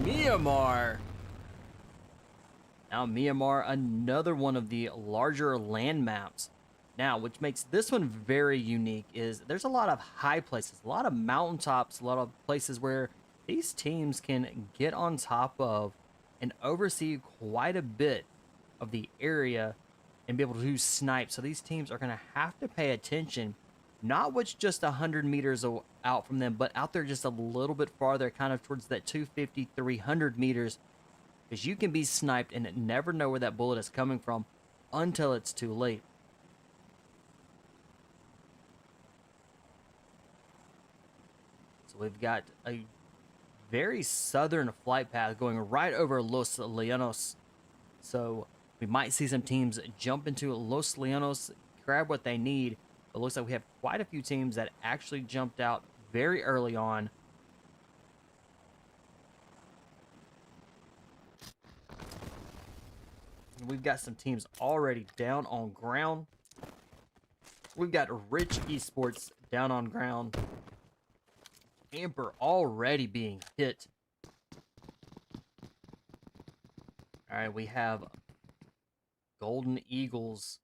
Myanmar. Now, Myanmar, another one of the larger land maps. Now, which makes this one very unique is there's a lot of high places, a lot of mountaintops, a lot of places where these teams can get on top of and oversee quite a bit of the area and be able to snipe. So these teams are going to have to pay attention, not what's just 100 meters out from them, but out there just a little bit farther, kind of towards that 250, 300 meters, because you can be sniped and never know where that bullet is coming from until it's too late. So we've got a very southern flight path going right over Los Llanos. So we might see some teams jump into Los Llanos, grab what they need. But it looks like we have quite a few teams that actually jumped out very early on. We've got some teams already down on ground. We've got Rich Esports down on ground. Amber already being hit. All right, we have Golden Eagles,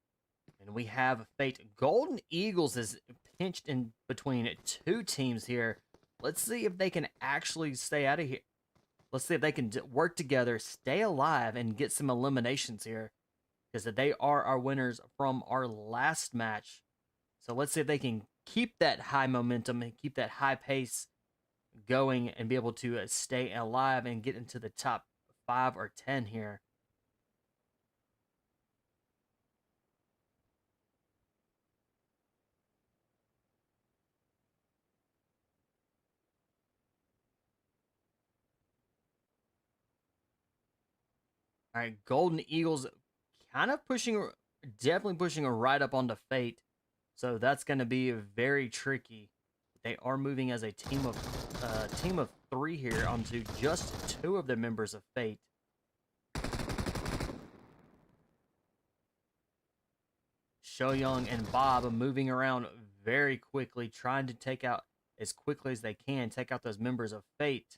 and we have Fate. Golden Eagles is pinched in between two teams here. Let's see if they can actually stay out of here. Let's see if they can work together, stay alive, and get some eliminations here. Because they are our winners from our last match. So let's see if they can keep that high momentum and keep that high pace going and be able to stay alive and get into the top 5 or 10 here. All right, Golden Eagles kind of pushing, definitely pushing right up onto Fate. So that's going to be very tricky. They are moving as a team of 3 here onto just 2 of the members of Fate. Shoyoung and Bob moving around very quickly, trying to take out as quickly as they can, take out those members of Fate.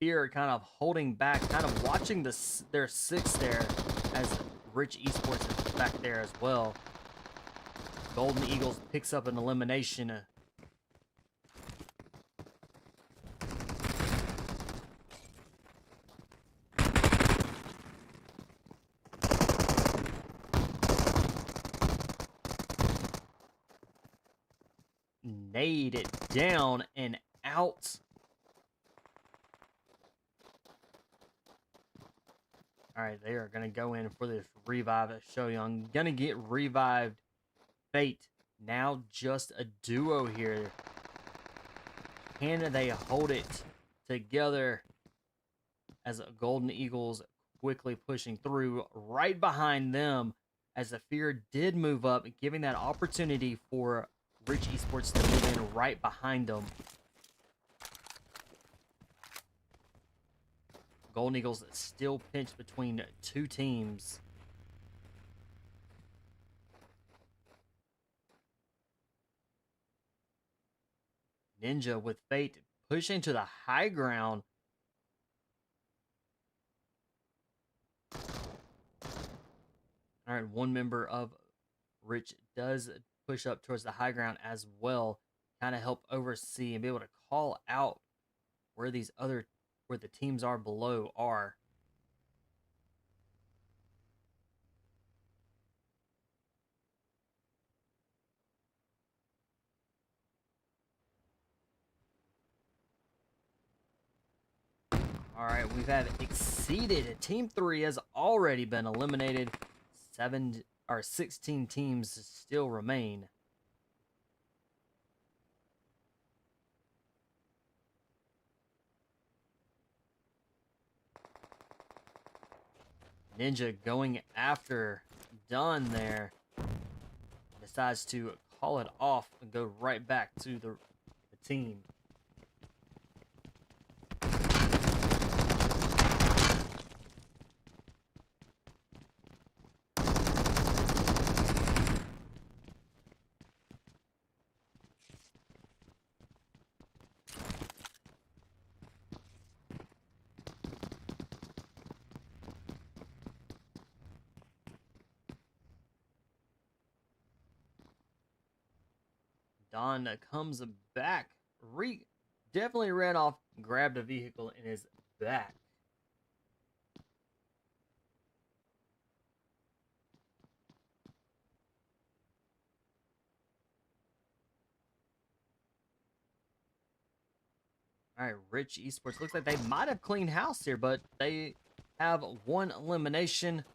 Here, kind of holding back, kind of watching their 6 there, as Rich Esports is back there as well. Golden Eagles picks up an elimination. Nade it down and out. All right, they are going to go in for this revive at Shoyoung. Going to get revived. Fate, now just a duo here. Can they hold it together as Golden Eagles quickly pushing through right behind them as the Fear did move up, giving that opportunity for Rich Esports to move in right behind them. Golden Eagles still pinched between 2 teams. Ninja with Fate pushing to the high ground. All right, one member of Rich does push up towards the high ground as well, kind of help oversee and be able to call out where these other, where the teams are below are. All right, we've had exceeded. Team 3 has already been eliminated. 16 teams still remain. Ninja going after Dunn there. Decides to call it off and go right back to the team. Don comes back. Definitely ran off, grabbed a vehicle, and is back. All right, Rich Esports. Looks like they might have cleaned house here, but they have 1 elimination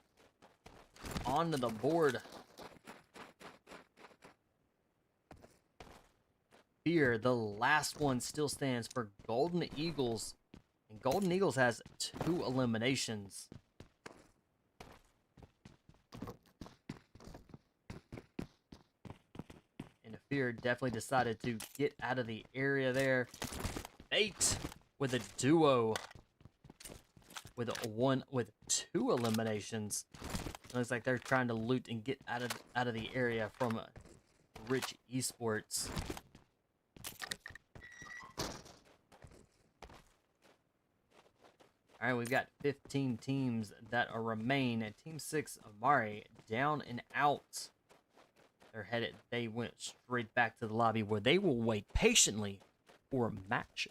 on the board. Fear, the last one, still stands for Golden Eagles. And Golden Eagles has 2 eliminations. And Fear definitely decided to get out of the area there. Fate with a duo with two eliminations. It looks like they're trying to loot and get out of the area from Rich Esports. All right, we've got 15 teams that are remain. And Team 6, AMIRI, down and out. They went straight back to the lobby where they will wait patiently for match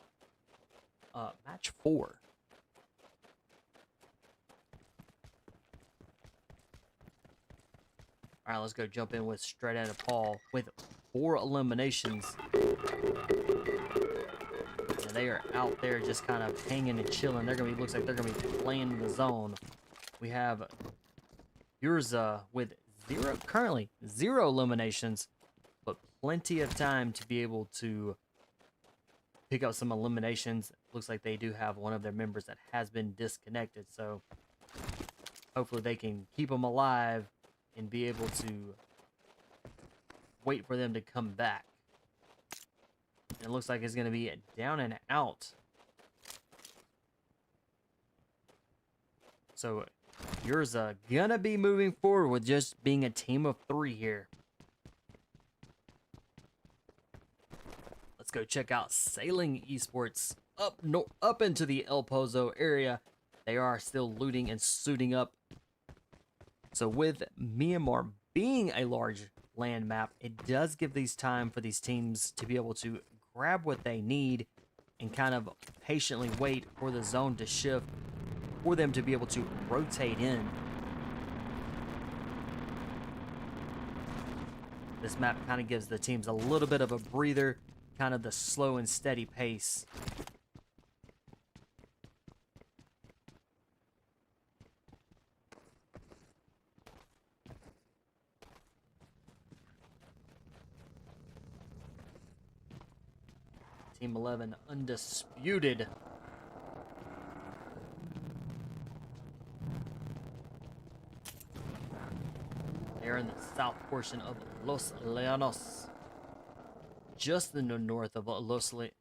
4. All right, let's go jump in with straight out of Nepal with 4 eliminations. And they are out there just kind of hanging and chilling. Looks like they're gonna be playing in the zone. We have URZA with currently 0 eliminations, but plenty of time to be able to pick up some eliminations. Looks like they do have one of their members that has been disconnected, so hopefully they can keep them alive and be able to wait for them to come back. And it looks like it's going to be down and out. So URZA gonna be moving forward with just being a team of 3 here. Let's go check out Sailing Esports up into the El Pozo area. They are still looting and suiting up. So with Myanmar being a large land map, it does give these time for these teams to be able to grab what they need and kind of patiently wait for the zone to shift for them to be able to rotate in. This map kind of gives the teams a little bit of a breather, kind of the slow and steady pace. Team 11 Undisputed. They're in the south portion of Los Llanos, just in the north of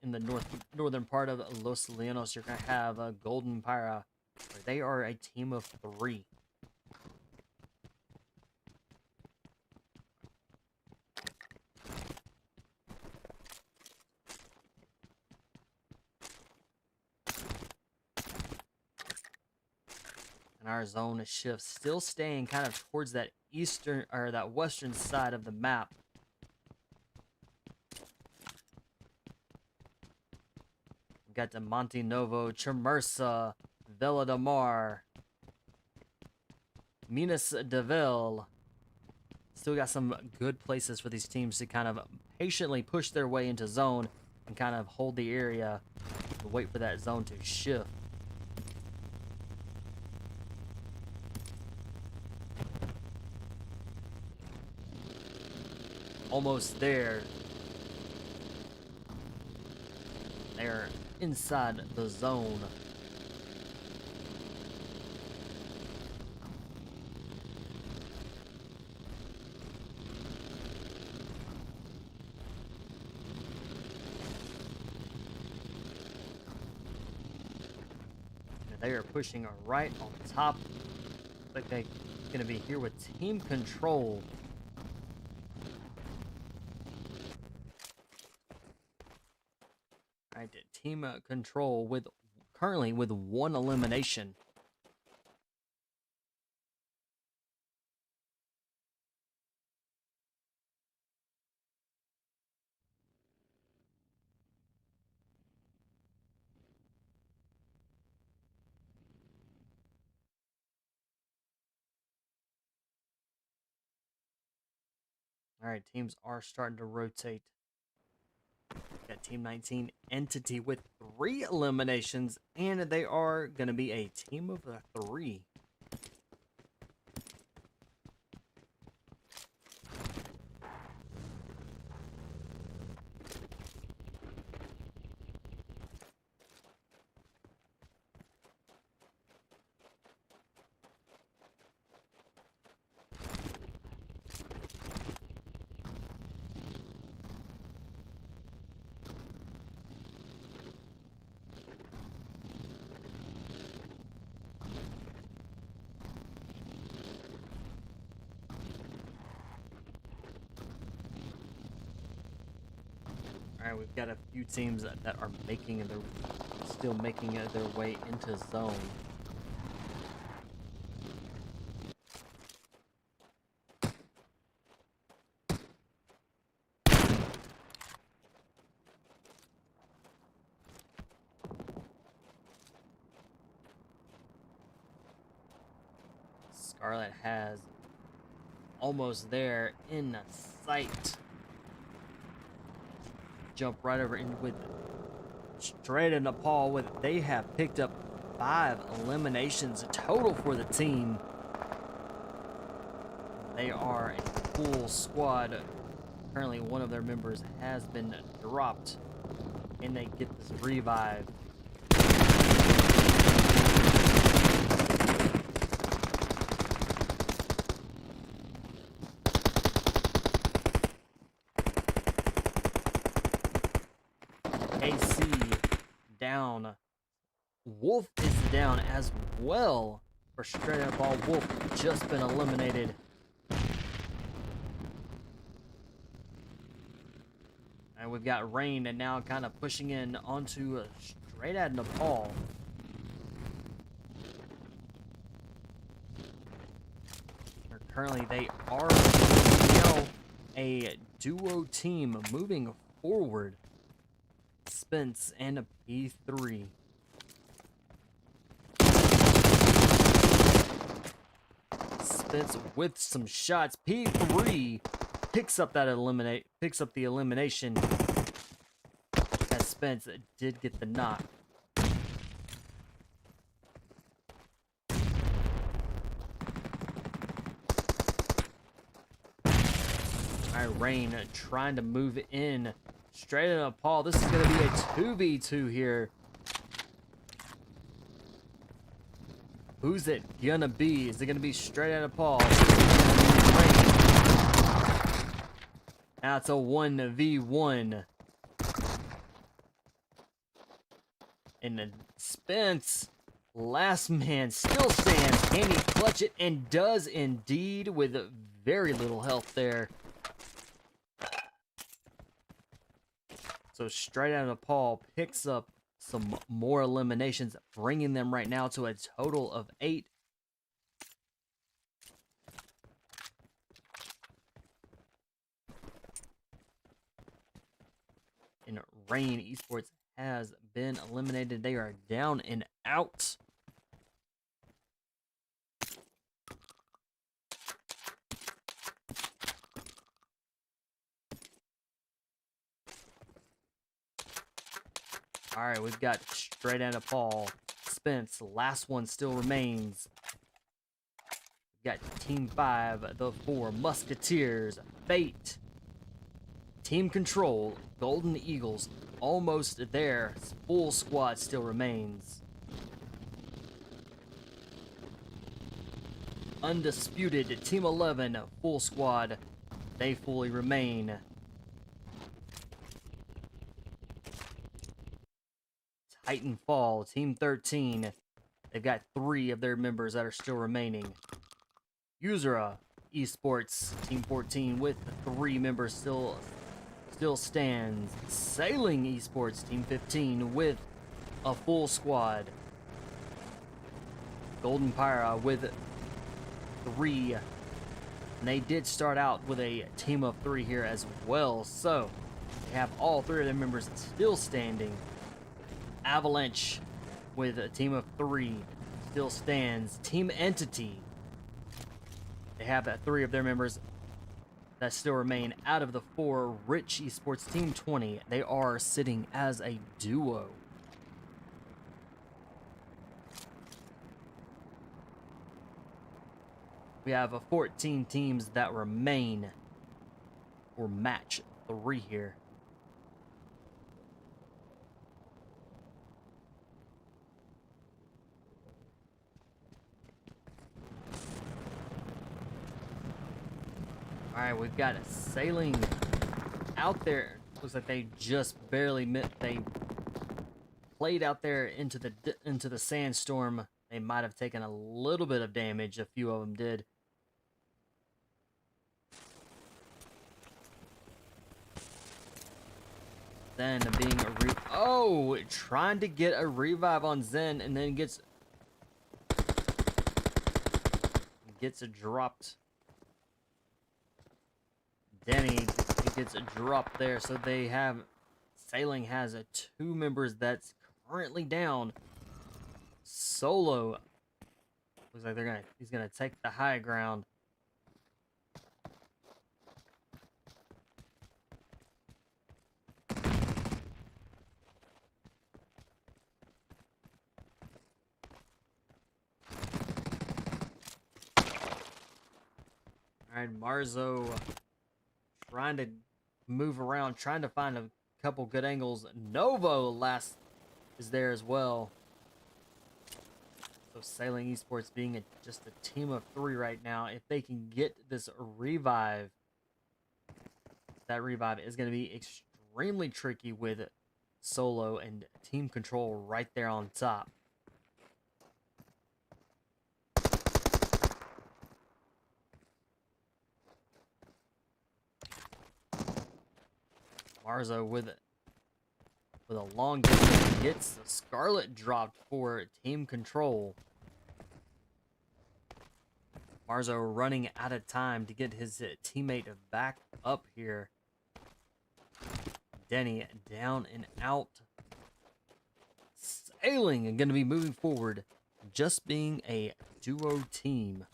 in the northern part of Los Llanos. You're gonna have a Golden PHYRA, where they are a team of 3. And our zone shifts, still staying kind of towards that eastern or that western side of the map. We've got the Monte Novo, Chamersa, Villa de Mar, Minas de Vil. Still got some good places for these teams to kind of patiently push their way into zone and kind of hold the area to wait for that zone to shift. Almost there. They're inside the zone. And they are pushing right on top. Looks like they're going to be here with team control. Alright, team control currently with 1 elimination. Alright, teams are starting to rotate. Got Team 19 Entity with 3 eliminations, and they are going to be a team of 3. All right, we've got a few teams that are still making their way into zone. Scarlet has almost there in sight. Jump right over in with straight in Nepal with it. They have picked up 5 eliminations total for the team. They are a full squad. Currently one of their members has been dropped and they get this revive. AC down. Wolf is down as well. For straight up ball, Wolf just been eliminated. And we've got Rain and now kind of pushing in onto straight at Nepal. Currently they are now a duo team moving forward. Spence and a P3. Spence with some shots. P3 picks up the elimination. As Spence did get the knock. Alright, Rain trying to move in. Straight into Paul. This is going to be a 2v2 here. Who's it gonna be? Is it gonna be straight out of Paul? Now it's a 1v1. And then Spence, last man, still stands. Can he clutch it? And does indeed with very little health there. So straight out of Paul picks up some more eliminations, bringing them right now to a total of 8. And Rain Esports has been eliminated. They are down and out. All right, we've got straight out of Paul. Spence, last one still remains. We've got Team 5, the 4 Musketeers, Fate, Team Control, Golden Eagles, almost there. Full squad still remains. Undisputed, Team 11, full squad, they fully remain. TITANFALL, Team 13, they've got 3 of their members that are still remaining. URZA Esports, Team 14, with 3 members still stands. Sailing Esports, Team 15, with a full squad. Golden PHYRA with 3. And they did start out with a team of 3 here as well, so they have all 3 of their members still standing. Avalanche with a team of 3 still stands. Team Entity, they have 3 of their members that still remain out of the 4. Rich Esports, Team 20, they are sitting as a duo. We have 14 teams that remain for match 3 here. All right, we've got a Sailing out there. Looks like they just barely they played out there into the sandstorm. They might have taken a little bit of damage. A few of them did. Zen being trying to get a revive on Zen, and then gets dropped. Denny gets a drop there, so they have Sailing has 2 members that's currently down. Solo looks like he's gonna take the high ground. Alright, Marzo trying to move around, trying to find a couple good angles. Novo is there as well. So Sailing Esports being just a team of 3 right now. If they can get this revive, that revive is going to be extremely tricky with Solo and Team Control right there on top. Marzo with a long distance gets the Scarlet dropped for Team Control. Marzo running out of time to get his teammate back up here. Denny down and out. Sailing and going to be moving forward, just being a duo team.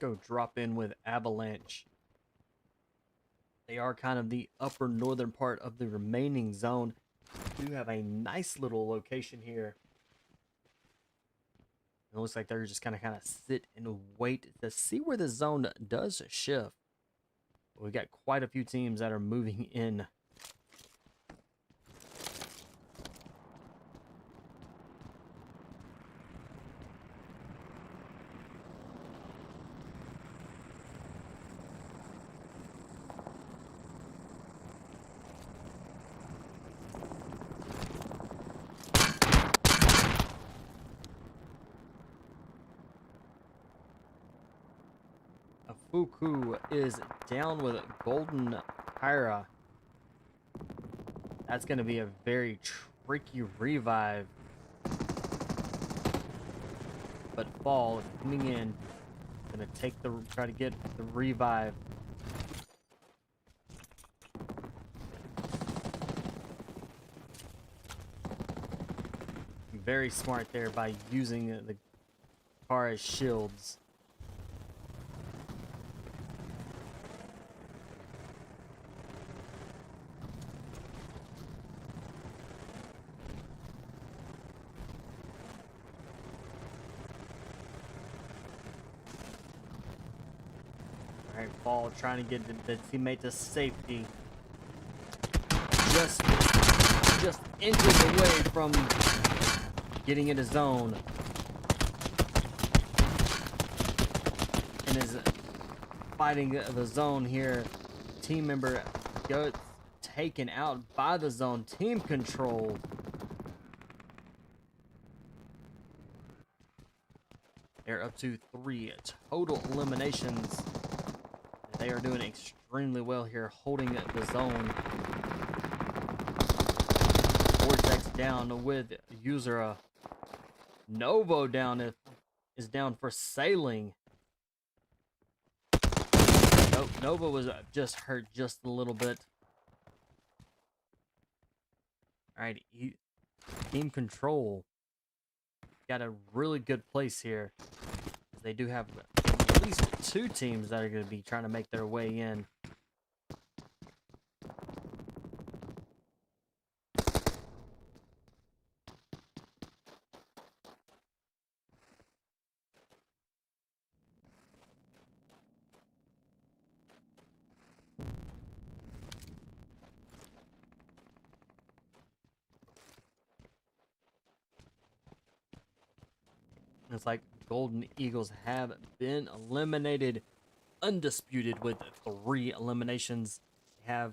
Go drop in with Avalanche. They are kind of the upper northern part of the remaining zone. Do have a nice little location here. It looks like they're just kind of sit and wait to see where the zone does shift. We got quite a few teams that are moving in. Fuku is down with Golden PHYRA. That's going to be a very tricky revive. But Fall coming in, going to try to get the revive. Very smart there by using the car as shields. Ball trying to get the teammate to safety. Just inches away from getting into zone. And is fighting the zone here. Team member gets taken out by the zone. Team Control. They're up to 3 total eliminations. They are doing extremely well here, holding the zone. Vortex down with URZA. Novo down is down for Sailing. Nope, Nova was just hurt just a little bit. Alright, Team Control got a really good place here. They do have at least 2 teams that are going to be trying to make their way in. It's like Golden Eagles have been eliminated, undisputed with 3 eliminations. They have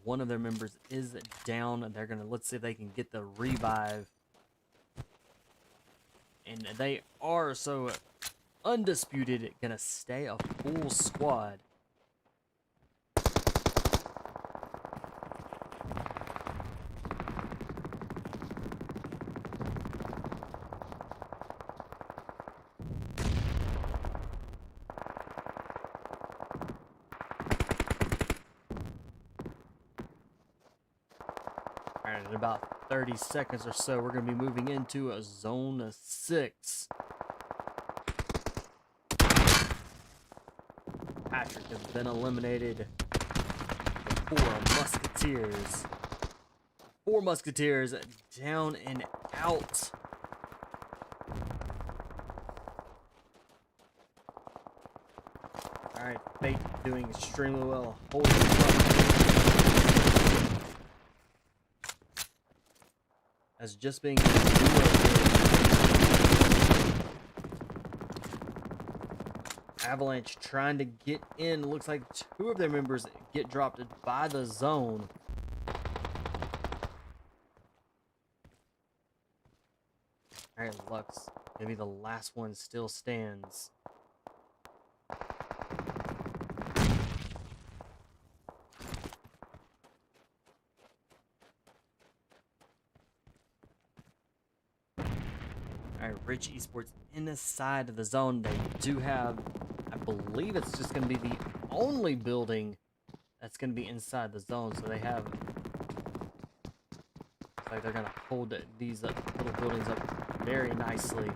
one of their members is down. They're gonna, let's see if they can get the revive. And they are, so undisputed gonna stay a full squad. Alright, in about 30 seconds or so, we're going to be moving into a Zone 6. Patrick has been eliminated. The 4 Musketeers. 4 Musketeers down and out. Alright, Fate doing extremely well. Holding up. As just being Avalanche trying to get in. Looks like 2 of their members get dropped by the zone. Alright, Lux. Maybe the last one still stands. Alright, Rich Esports inside of the zone. They do have, I believe it's just going to be the only building that's going to be inside the zone. So they have, looks like they're going to hold these little buildings up very nicely.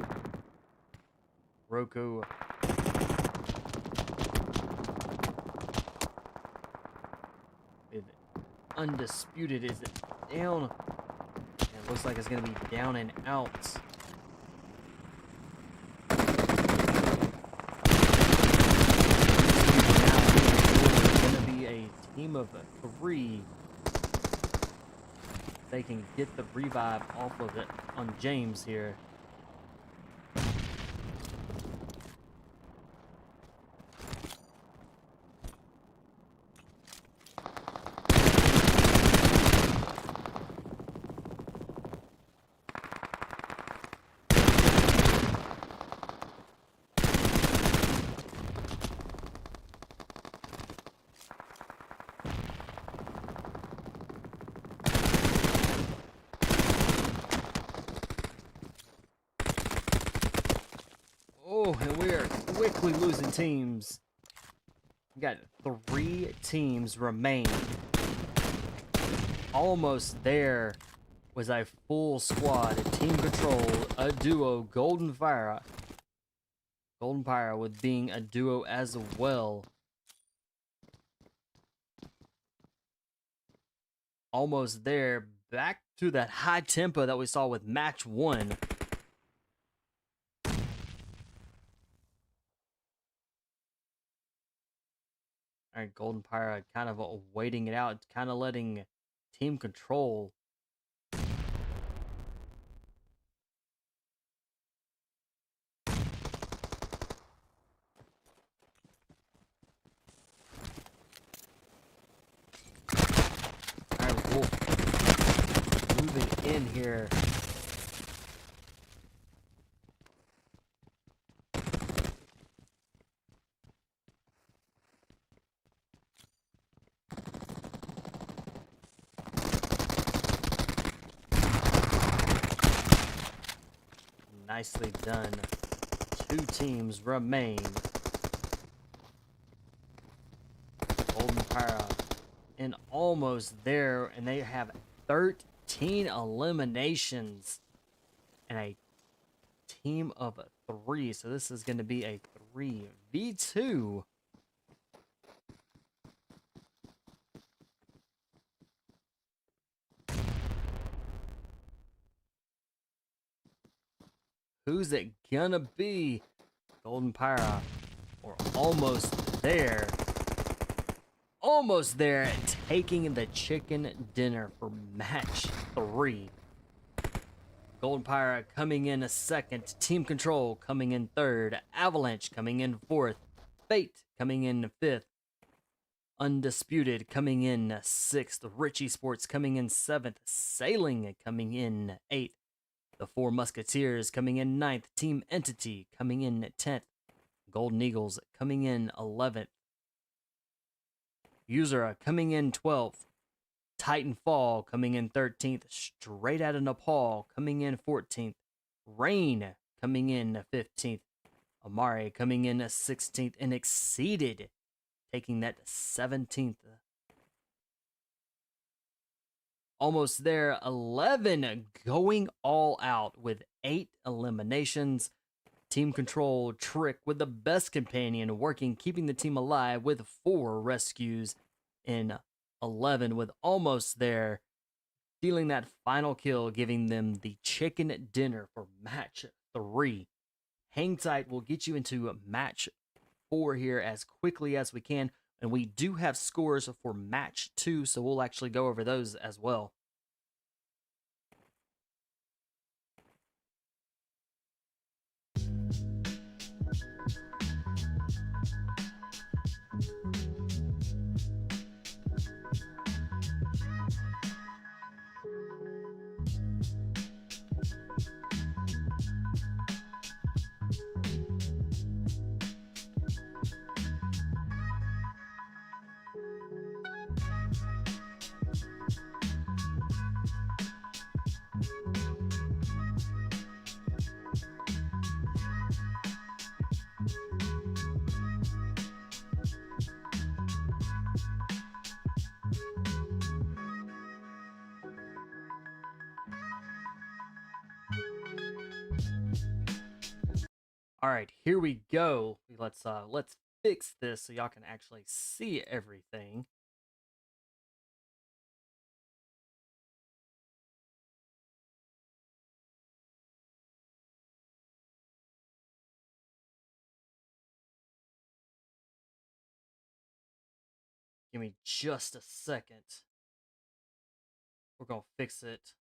Roku. Undisputed is down. It looks like it's going to be down and out. Team of 3. They can get the revive off of it on James here. Oh, and we are quickly losing teams. We got 3 teams remain. Almost there was a full squad, a team control, a duo, Golden PHYRA. Golden PHYRA with being a duo as well. Almost there, back to that high tempo that we saw with match 1. Alright, Golden PHYRA kind of waiting it out, kind of letting team control. Alright, Wolf moving in here. Nicely done. 2 teams remain. Golden PHYRA and almost there, and they have 13 eliminations and a team of 3. So this is going to be a 3v2. Who's it gonna be? Golden PHYRA. We're almost there. Almost there, taking the chicken dinner for match 3. Golden PHYRA coming in second, Team Control coming in third, Avalanche coming in fourth, Fate coming in fifth, Undisputed coming in sixth, Rich Esports coming in seventh, Sailing coming in eighth, the Four Musketeers coming in ninth, Team Entity coming in 10th, Golden Eagles coming in 11th, URZA coming in 12th, TITANFALL coming in 13th, Straight Outta Nepal coming in 14th, Rain coming in 15th, AMIRI coming in 16th, and Exceeded taking that 17th. Almost there, 11 going all out with 8 eliminations. Team Control Trick with the best companion working, keeping the team alive with 4 rescues in 11 with almost there, stealing that final kill, giving them the chicken dinner for match 3. Hang tight, we'll get you into match 4 here as quickly as we can, and we do have scores for match 2, so we'll actually go over those as well. All right, here we go. Let's fix this so y'all can actually see everything. Give me just a second. We're gonna fix it.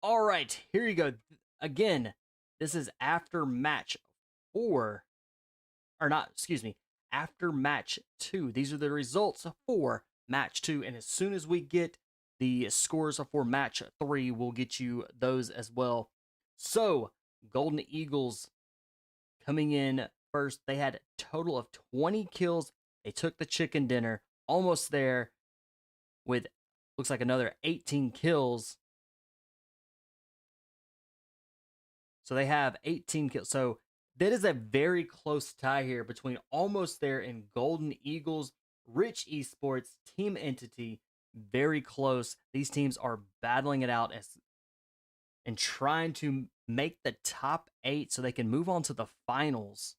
All right, here you go. Again, this is after match 4, or not, excuse me, after match 2. These are the results for match 2, and as soon as we get the scores for match 3, we'll get you those as well. So, Golden Eagles coming in first. They had a total of 20 kills. They took the chicken dinner, almost there, with looks like another 18 kills. So they have 18 kills. So that is a very close tie here between almost there and Golden Eagles, Rich Esports, Team Entity. Very close. These teams are battling it out and trying to make the top 8 so they can move on to the finals.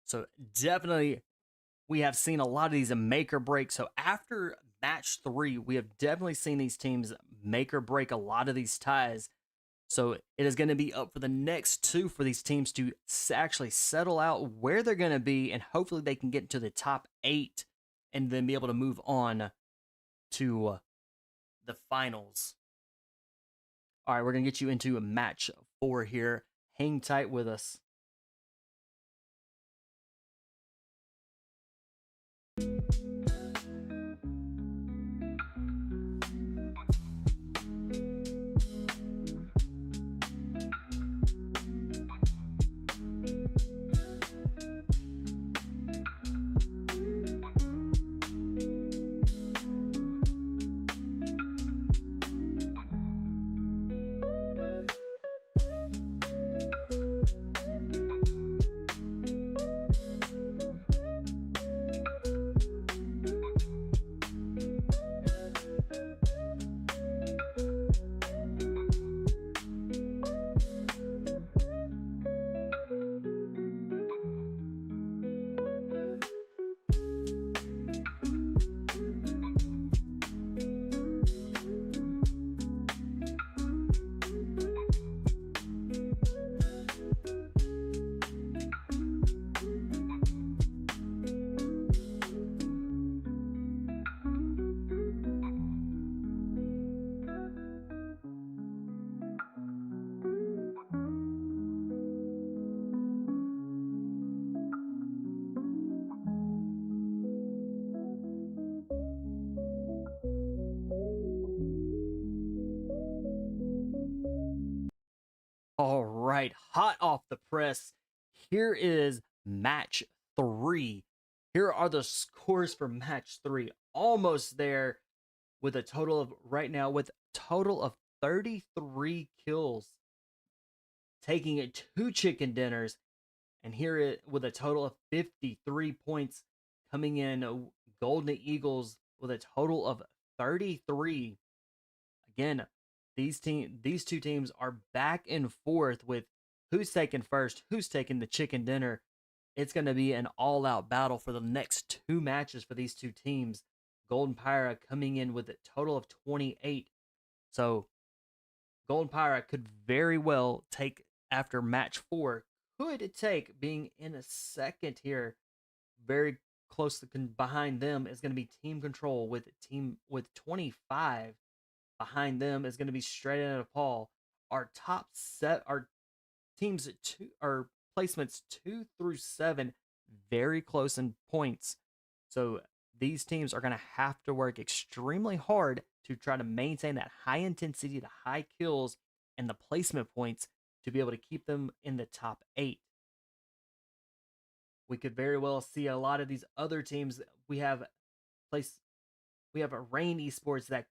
So definitely we have seen a lot of these make or break. So after match 3, we have definitely seen these teams make or break a lot of these ties. So it is going to be up for the next 2 for these teams to actually settle out where they're going to be, and hopefully they can get into the top 8 and then be able to move on to the finals. All right, we're going to get you into a match 4 here. Hang tight with us. hot off the press. Here is match 3. Here are the scores for match 3. Almost there with a total of, right now, with a total of 33 kills. Taking it 2 chicken dinners. And here it with a total of 53 points coming in. Golden Eagles with a total of 33. Again, these two teams are back and forth with who's taking first, who's taking the chicken dinner. It's going to be an all-out battle for the next 2 matches for these two teams. Golden PHYRA coming in with a total of 28. So Golden PHYRA could very well take, after match 4, could take being in a second here. Very close to behind them is going to be Team Control with 25. Behind them is going to be Straight Outta Nepal. Our top set, our teams our placements 2 through 7, very close in points. So these teams are going to have to work extremely hard to try to maintain that high intensity, the high kills, and the placement points to be able to keep them in the top 8. We could very well see a lot of these other teams. We have a Rain Esports that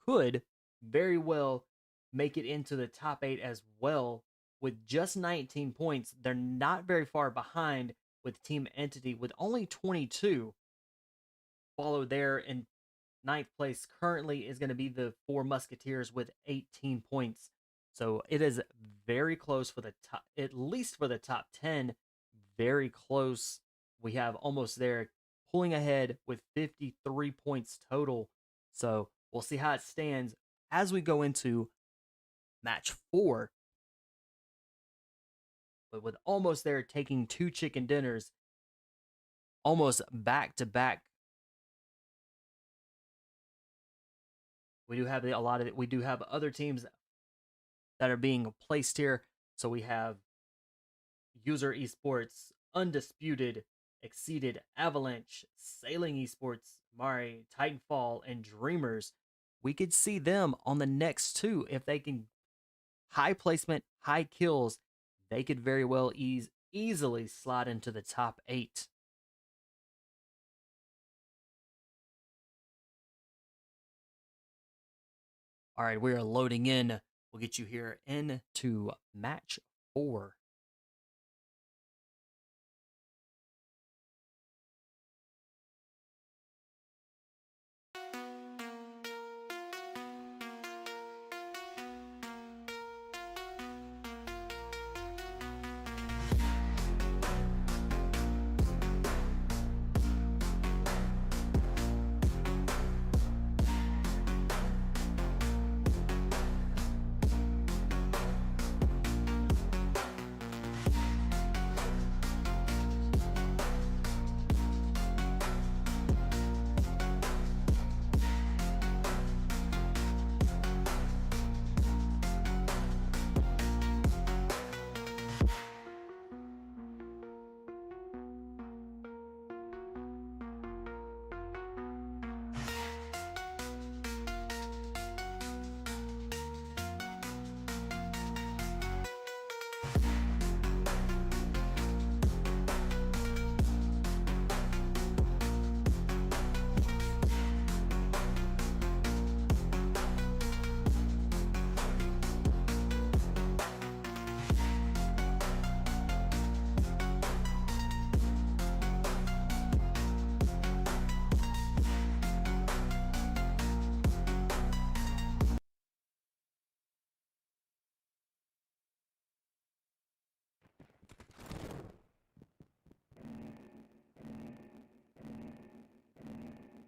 could very well make it into the top 8 as well. With just 19 points, they're not very far behind with Team Entity with only 22. Followed there in 9th place currently is going to be the 4 Musketeers with 18 points. So it is very close for the top, at least for the top 10. Very close. We have almost there, pulling ahead with 53 points total. So we'll see how it stands as we go into match 4. But with almost there taking 2 chicken dinners, almost back to back. We do have we do have other teams that are being placed here. So we have URZA Esports, Undisputed, Exceeded, Avalanche, Sailing Esports, AMIRI, TITANFALL, and Dreamers. We could see them on the next 2 if they can high placement, high kills. They could very well easily slide into the top 8. All right, we are loading in. We'll get you here into match 4.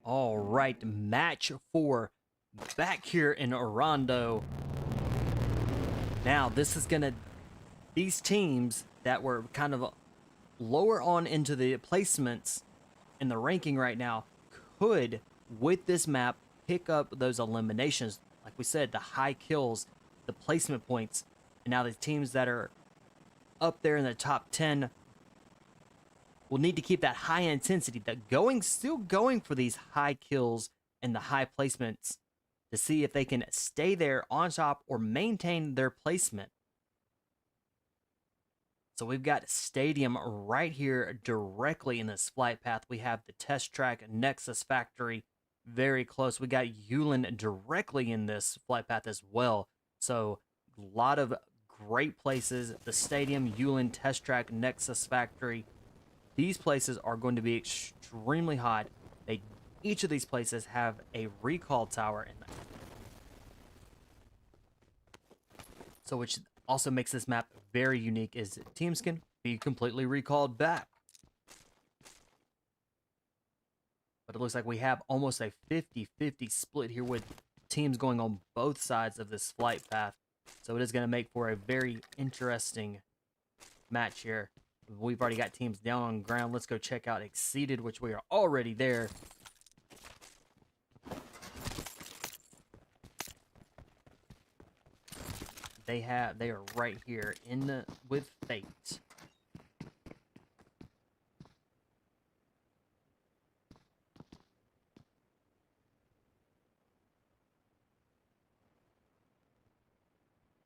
All right, match 4 back here in Orondo. Now, this is gonna, these teams that were kind of lower on into the placements in the ranking right now could, with this map, pick up those eliminations. Like we said, the high kills, the placement points. And now the teams that are up there in the top 10 will need to keep that high intensity, still going for these high kills and the high placements to see if they can stay there on top or maintain their placement. So we've got Stadium right here directly in this flight path. We have the test track Nexus Factory very close. We got Yulin directly in this flight path as well. So a lot of great places. The Stadium, Yulin, test track, Nexus Factory. These places are going to be extremely hot. Each of these places have a recall tower in them. So which also makes this map very unique is teams can be completely recalled back. But it looks like we have almost a 50-50 split here with teams going on both sides of this flight path. So it is going to make for a very interesting match here. We've already got teams down on ground. Let's go check out Exceeded, which we are already there. They are right here with Fate.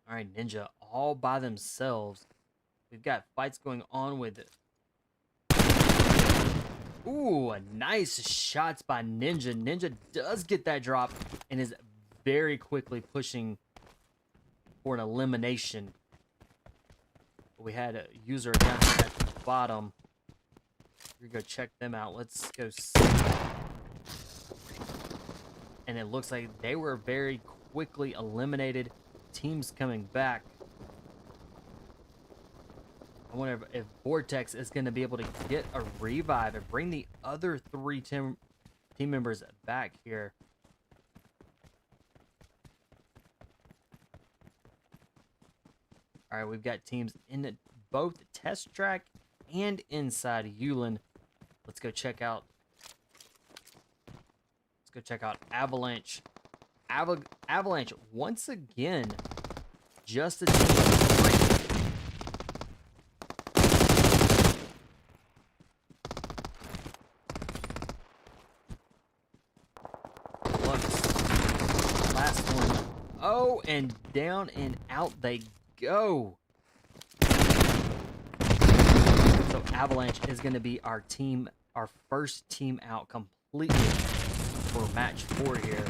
All right, Ninja all by themselves. We've got fights going on with it. Ooh, nice shots by Ninja. Ninja does get that drop and is very quickly pushing for an elimination. We had a user down at the bottom. We're gonna go check them out. Let's go see. And it looks like they were very quickly eliminated. Teams coming back. I wonder if Vortex is going to be able to get a revive and bring the other three team members back here. All right, we've got teams in both test track and inside Yulin. Let's go check out. Let's go check out Avalanche. Avalanche once again. Just a team. Last one. Oh, and down and out they go. So Avalanche is going to be our first team out completely for match 4 here.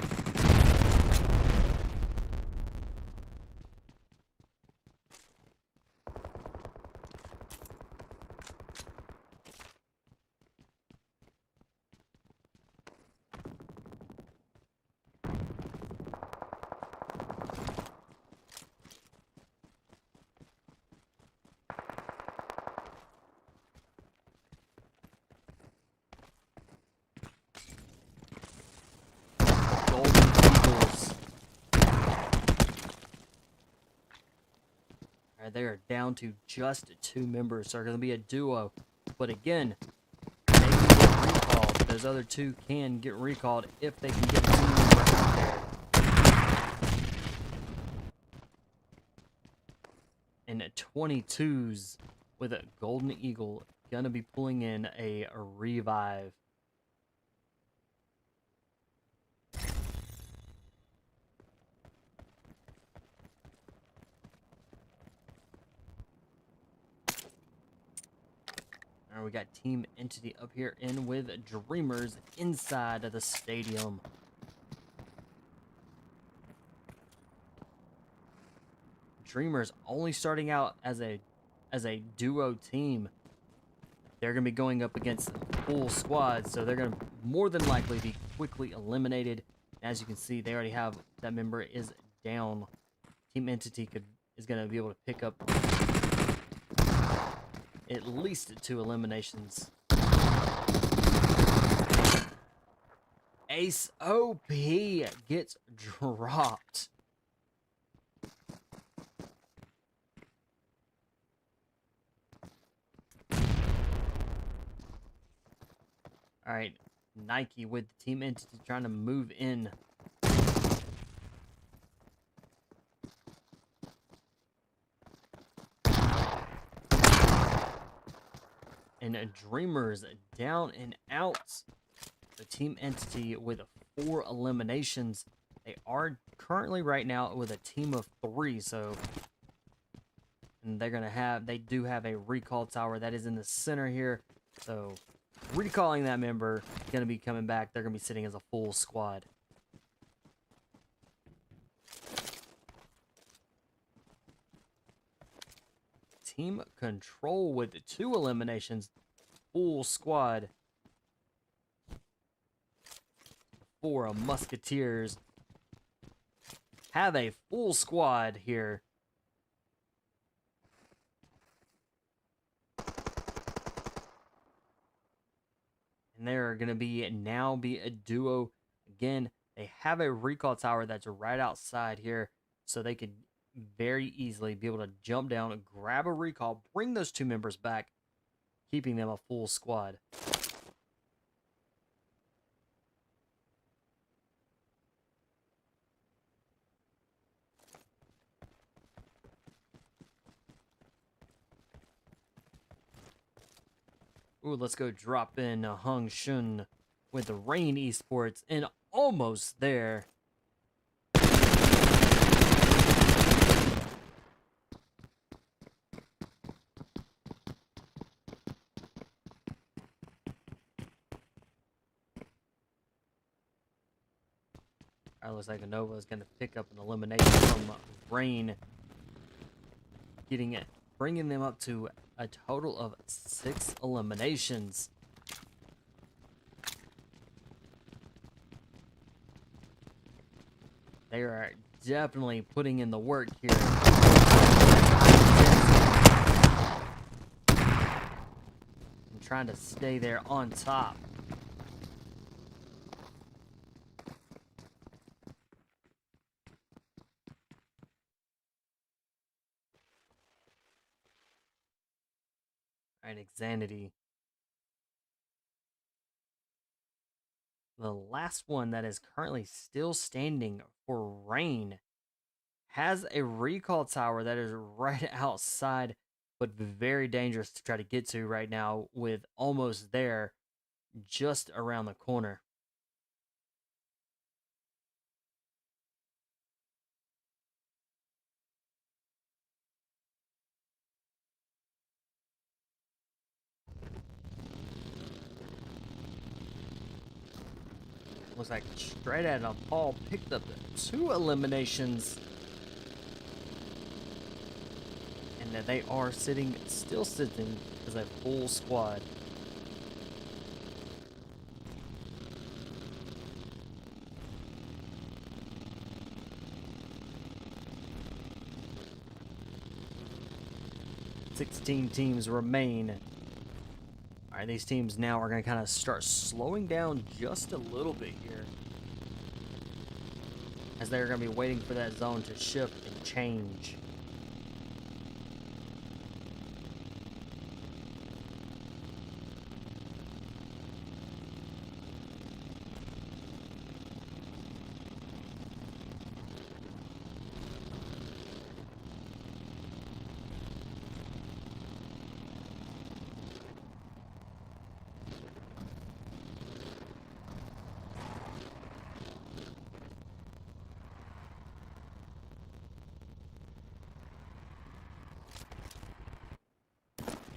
They are down to just 2 members, so they're going to be a duo. But again, they can get recalled. Those other 2 can get recalled if they can get a team member out there. And 22s with a Golden Eagle going to be pulling in a revive. We got Team Entity up here in with Dreamers inside of the stadium. Dreamers only starting out as a duo team. They're going to be going up against full squads, so they're going to more than likely be quickly eliminated. As you can see, they already have that member is down. Team Entity is going to be able to pick up at least 2 eliminations. Ace OP gets dropped. All right, Nike with the Team Entity trying to move in. And Dreamers down and out. The Team Entity with 4 eliminations. They are currently right now with a team of 3, so And they do have a recall tower that is in the center here. So recalling that member, going to be coming back. They're going to be sitting as a full squad. Team control with 2 eliminations. Full squad for Musketeers. Have a full squad here. And they're going to be a duo. Again, they have a recall tower that's right outside here. So they could very easily be able to jump down and grab a recall, bring those 2 members back, keeping them a full squad. Ooh, let's go drop in Hung Shun with the Rain Esports, and almost there. Alright, looks like Nova is going to pick up an elimination from Rain, bringing them up to a total of 6 eliminations. They are definitely putting in the work here. And trying to stay there on top. Alright, Xanity. The last one that is currently still standing for Rain has a recall tower that is right outside, but very dangerous to try to get to right now, with almost there, just around the corner. Looks like straight out of Paul picked up 2 eliminations. And that they are still sitting as a full squad. "16 teams remain." Alright, these teams now are going to kind of start slowing down just a little bit here, as they're going to be waiting for that zone to shift and change.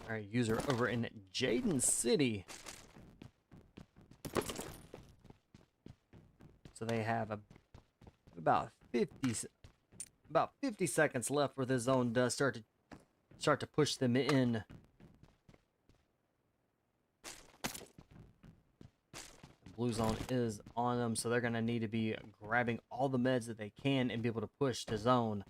Alright, user over in Jaden City. So they have about 50 seconds left where the zone does start to push them in. The blue zone is on them, so they're going to need to be grabbing all the meds that they can and be able to push the zone.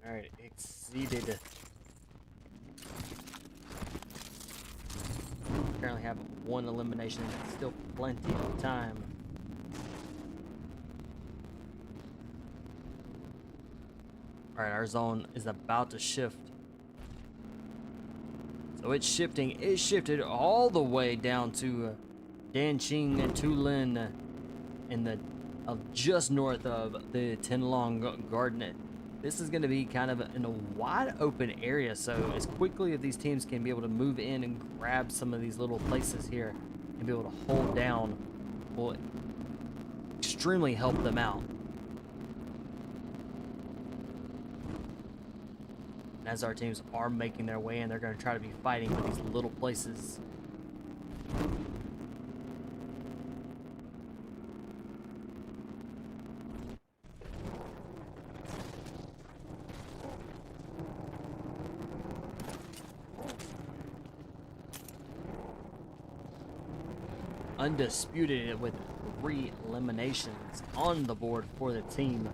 Alright, exceeded. Apparently have 1 elimination, still plenty of time. Alright, our zone is about to shift. So it's shifting. It shifted all the way down to Danqing and Tulin in the just north of the Tenlong Garden. This is going to be kind of in a wide open area, so as quickly as these teams can be able to move in and grab some of these little places here and be able to hold down will extremely help them out. And as our teams are making their way in, they're going to try to be fighting for these little places. Undisputed with 3 eliminations on the board for the team.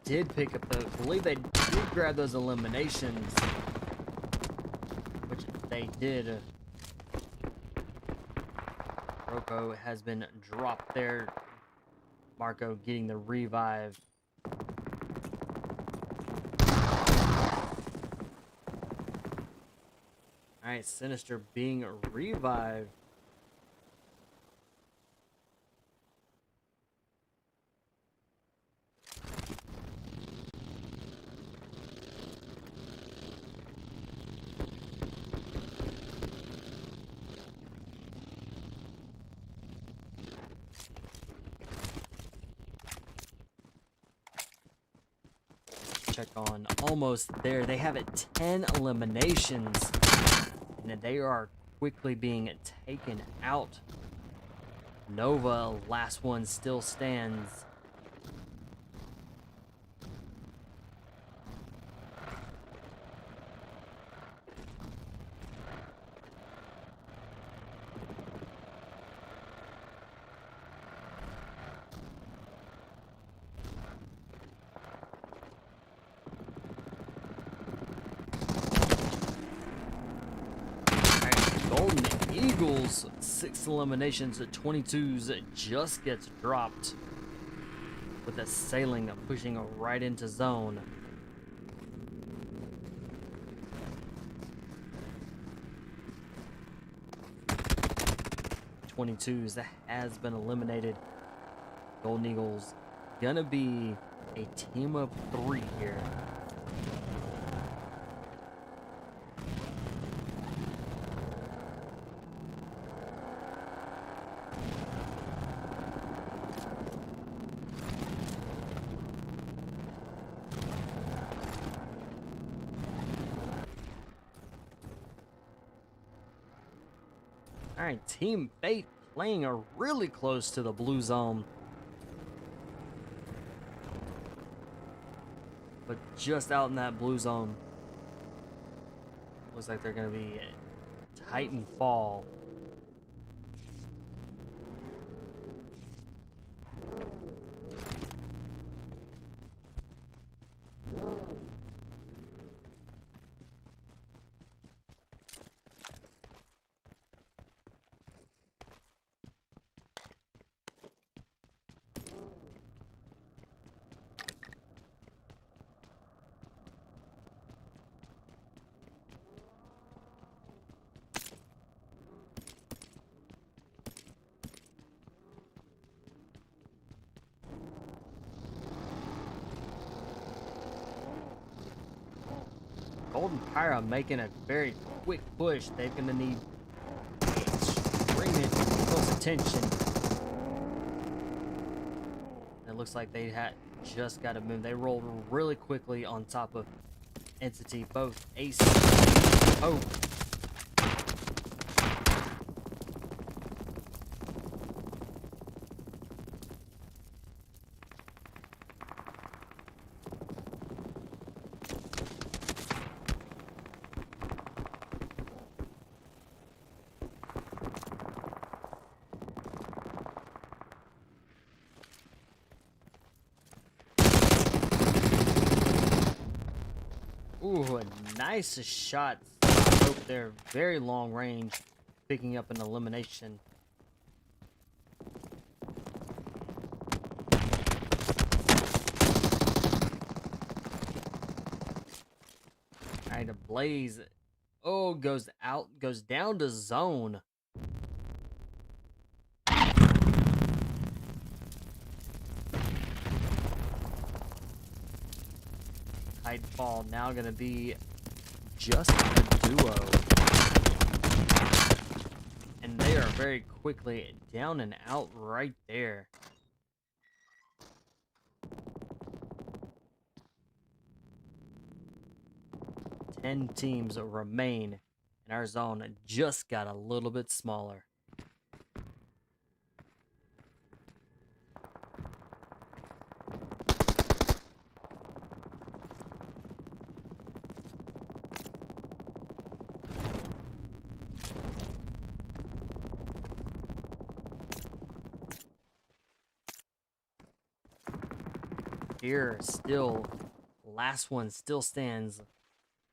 Did pick up those. I believe they did grab those eliminations, which they did. Rocco has been dropped there. Marco getting the revive. Alright, Sinister being revived. Check on almost there. They have it 10 eliminations, and they are quickly being taken out. Nova, last one, still stands. Eagles, 6 eliminations at 22s just gets dropped with a sailing pushing right into zone. .22s has been eliminated. Golden Eagles gonna be a team of 3 here. All right, Team Fate playing a really close to the blue zone. But just out in that blue zone. Looks like they're going to be TITANFALL. Golden PHYRA making a very quick push. They're going to need extremely close attention. It looks like they had just got to move. They rolled really quickly on top of Entity, both Ace and Hope. Ooh, a nice shot. Hope they're very long range, picking up an elimination. All right, a Blaze. Oh, goes down to zone. Titanfall now going to be just a duo. And they are very quickly down and out right there. Ten teams remain, and our zone just got a little bit smaller. Here, still, last one still stands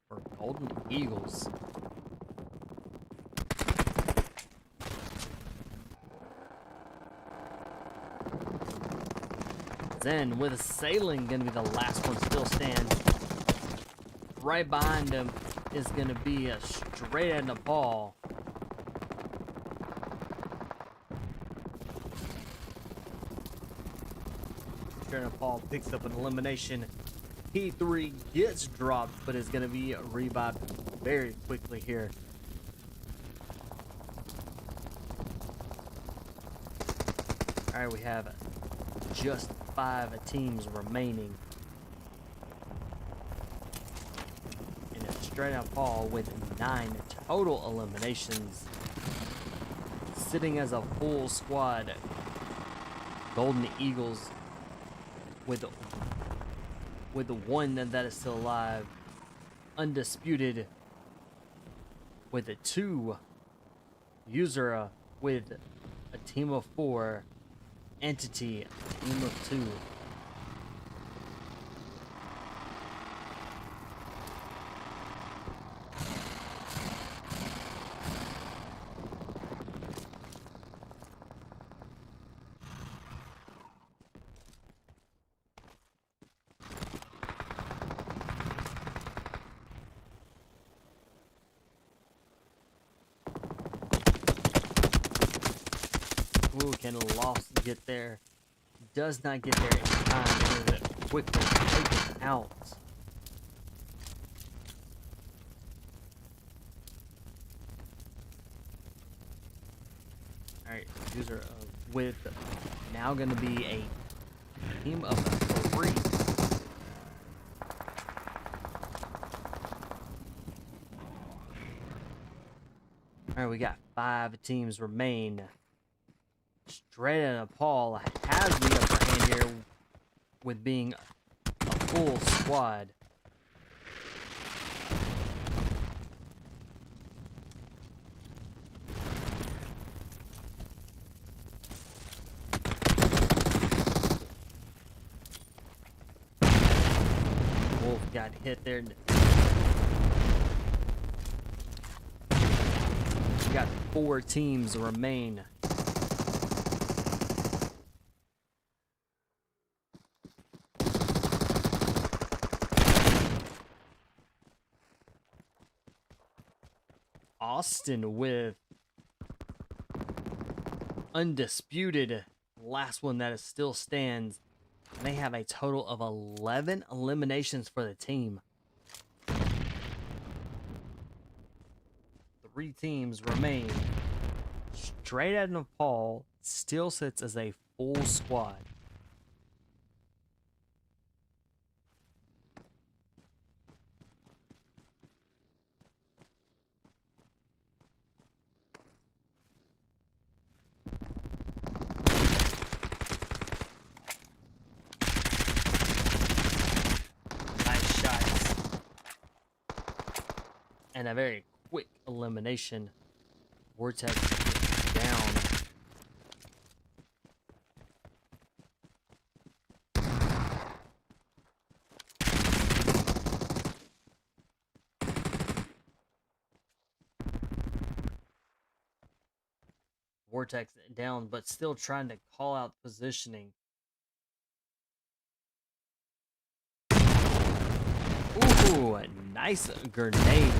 for Golden Eagles. Then, with Sailing gonna be the last one still stands. Right behind him is gonna be a straight at Nepal. Paul picks up an elimination. P3 gets dropped, but is going to be revived very quickly here. All right, we have just 5 teams remaining. And it's straight out Paul with 9 total eliminations. Sitting as a full squad, Golden Eagles with the one that is still alive, Undisputed with a 2, URZA with a team of 4, Entity a team of 2. Ooh, can Lost get there? Does not get there in time. It is quickly taken out. Alright, user with now going to be a team of 3. Alright, we got 5 teams remain. Straight out of Paul has the upper hand here with being a full squad. Wolf got hit there. We got 4 teams remain. Austin with Undisputed, last one that is still stands. And they have a total of 11 eliminations for the team. 3 teams remain. Straight out of Nepal still sits as a full squad. And a very quick elimination. Vortex down. Vortex down, but still trying to call out positioning. Ooh, a nice grenade.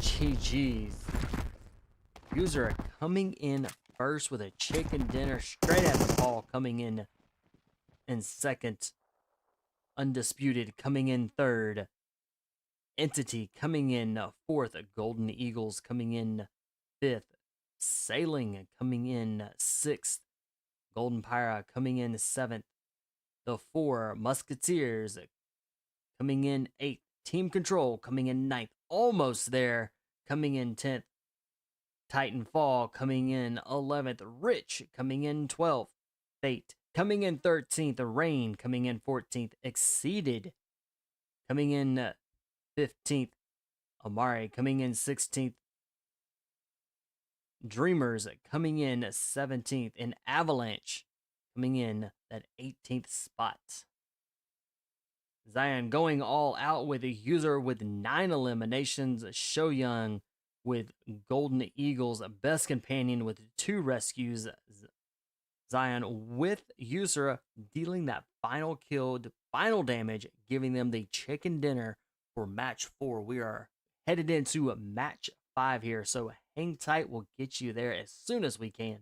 GG's. User coming in first with a chicken dinner straight at Nepal, coming in second. Undisputed coming in third. Entity coming in fourth. Golden Eagles coming in fifth. Sailing coming in sixth. Golden PHYRA coming in seventh. The 4 Musketeers coming in 8th. Team Control coming in 9th. Almost there. Coming in 10th. TITANFALL coming in 11th. Rich coming in 12th. Fate coming in 13th. Rain coming in 14th. Exceeded coming in 15th. AMIRI coming in 16th. Dreamers coming in 17th. And Avalanche coming in that 18th spot. Zion going all out with a user with 9 eliminations. Shoyoung with Golden Eagles, best companion with 2 rescues. Zion with user dealing that final kill, final damage, giving them the chicken dinner for match 4. We are headed into match 5 here, so hang tight. We'll get you there as soon as we can.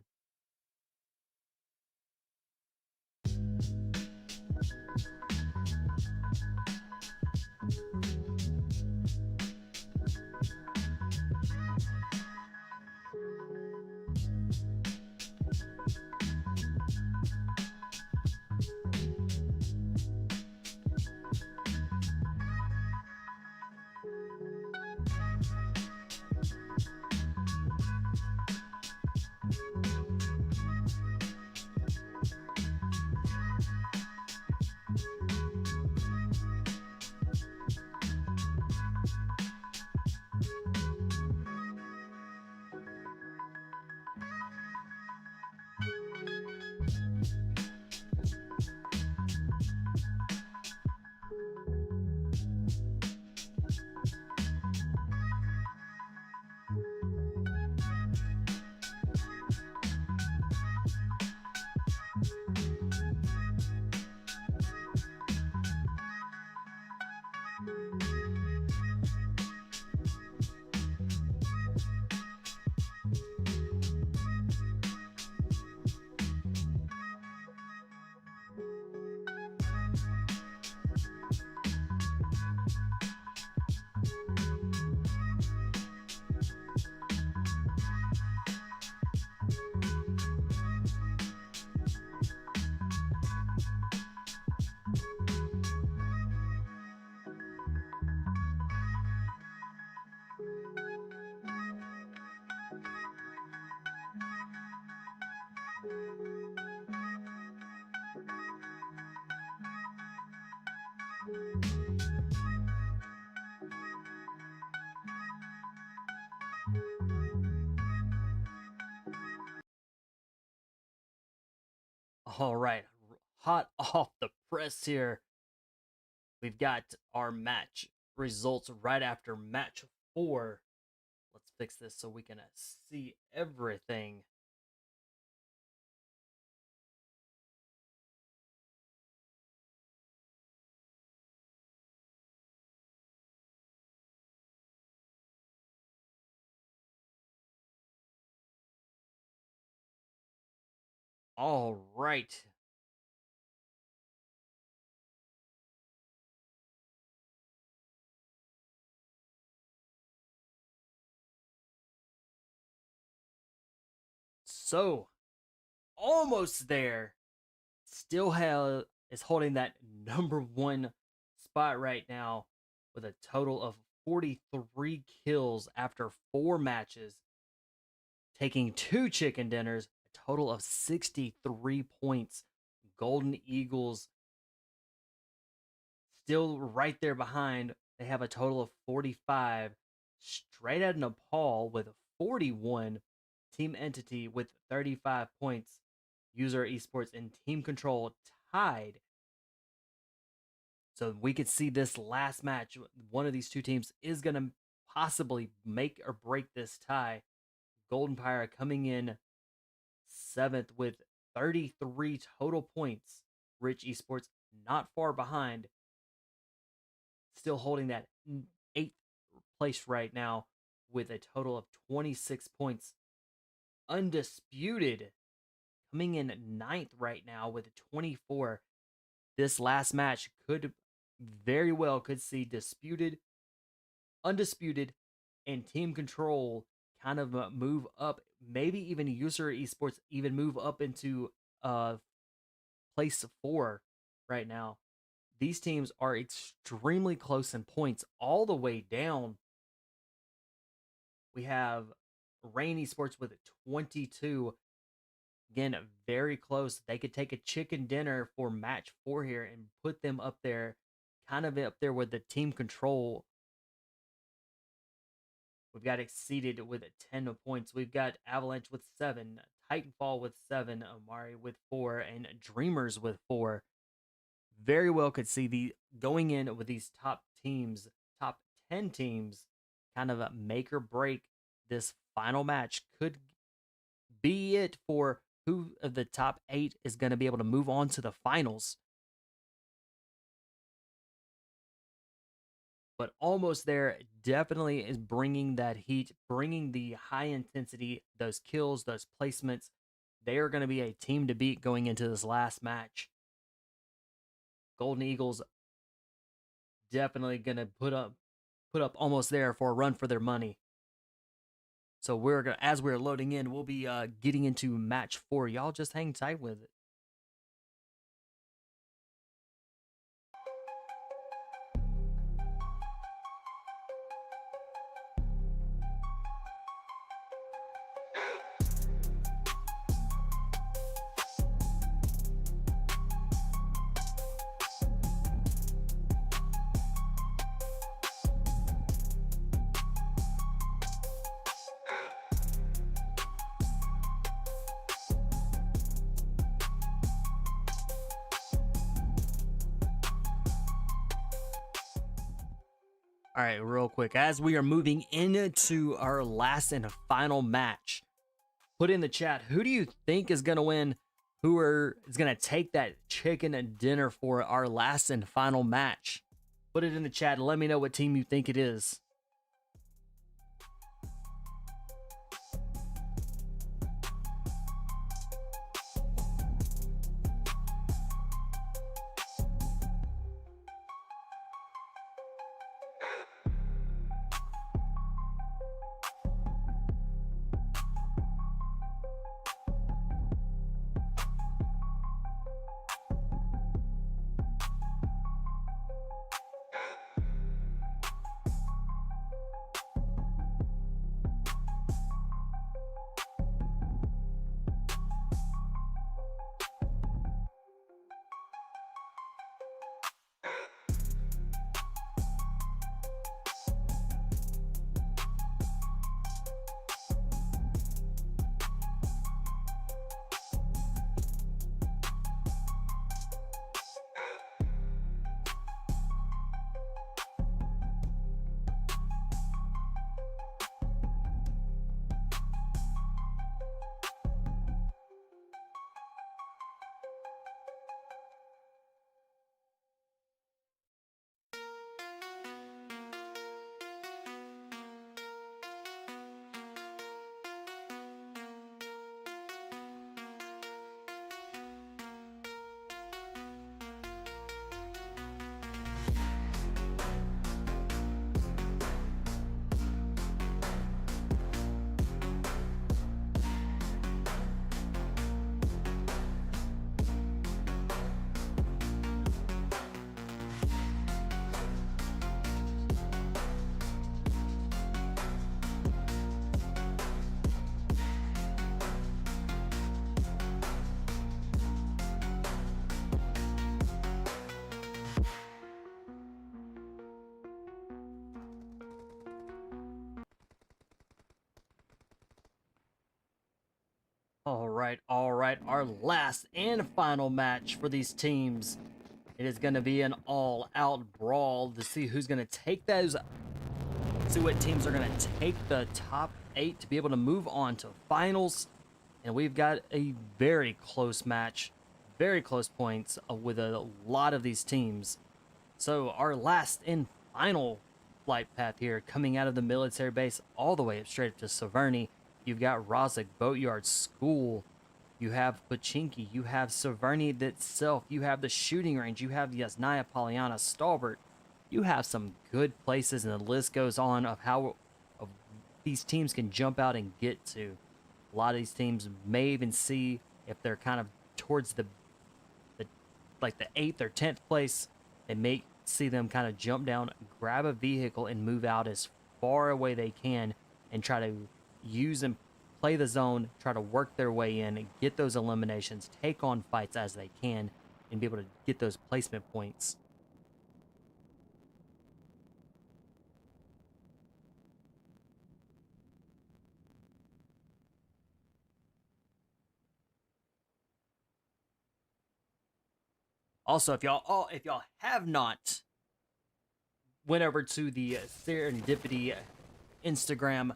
All right, hot off the press here. We've got our match results right after match 4. Let's fix this so we can see everything. All right. So, almost there. Still is holding that number 1 spot right now with a total of 43 kills after 4 matches, taking 2 chicken dinners, a total of 63 points. Golden Eagles still right there behind. They have a total of 45. Straight at Nepal with 41. Team Entity with 35 points. User Esports and Team Control tied. So we could see this last match. One of these two teams is going to possibly make or break this tie. Golden PHYRA coming in 7th with 33 total points. Rich Esports not far behind, still holding that 8th place right now with a total of 26 points. Undisputed coming in 9th right now with 24. This last match could very well could see Undisputed, and Team Control kind of move up. Maybe even URZA Esports even move up into place 4 right now. These teams are extremely close in points all the way down. We have Rain Esports with 22. Again, very close. They could take a chicken dinner for match 4 here and put them up there, kind of up there with the Team Control. We've got Exceeded with 10 points. We've got Avalanche with 7, Titanfall with 7, AMIRI with 4, and Dreamers with 4. Very well could see the going in with these top teams, top 10 teams, kind of a make or break this final match. Could be it for who of the top 8 is going to be able to move on to the finals. But almost there, definitely is bringing that heat, bringing the high intensity, those kills, those placements. They are going to be a team to beat going into this last match. Golden Eagles definitely going to put up almost there for a run for their money. So we're gonna, as we're loading in, we'll be getting into match 4. Y'all just hang tight with it. All right, real quick, as we are moving into our last and final match, put in the chat, who do you think is going to win? Who is going to take that chicken and dinner for our last and final match? Put it in the chat and let me know what team you think it is. All right. Our last and final match for these teams. It is going to be an all-out brawl to see who's going to take those. See what teams are going to take the top 8 to be able to move on to finals. And we've got a very close match, very close points with a lot of these teams. So our last and final flight path here, coming out of the military base all the way up straight up to Severny, you've got Rozek Boatyard School, you have Pochinki, you have Severny itself, you have the shooting range, you have Yasnaya Polyana Stalbert. You have some good places, and the list goes on of how these teams can jump out and get to. A lot of these teams may even see if they're kind of towards the like the 8th or 10th place, they may see them kind of jump down, grab a vehicle, and move out as far away they can and try to use and play the zone, try to work their way in and get those eliminations, take on fights as they can, and be able to get those placement points. Also, if y'all have not went over to the Serendipity Instagram,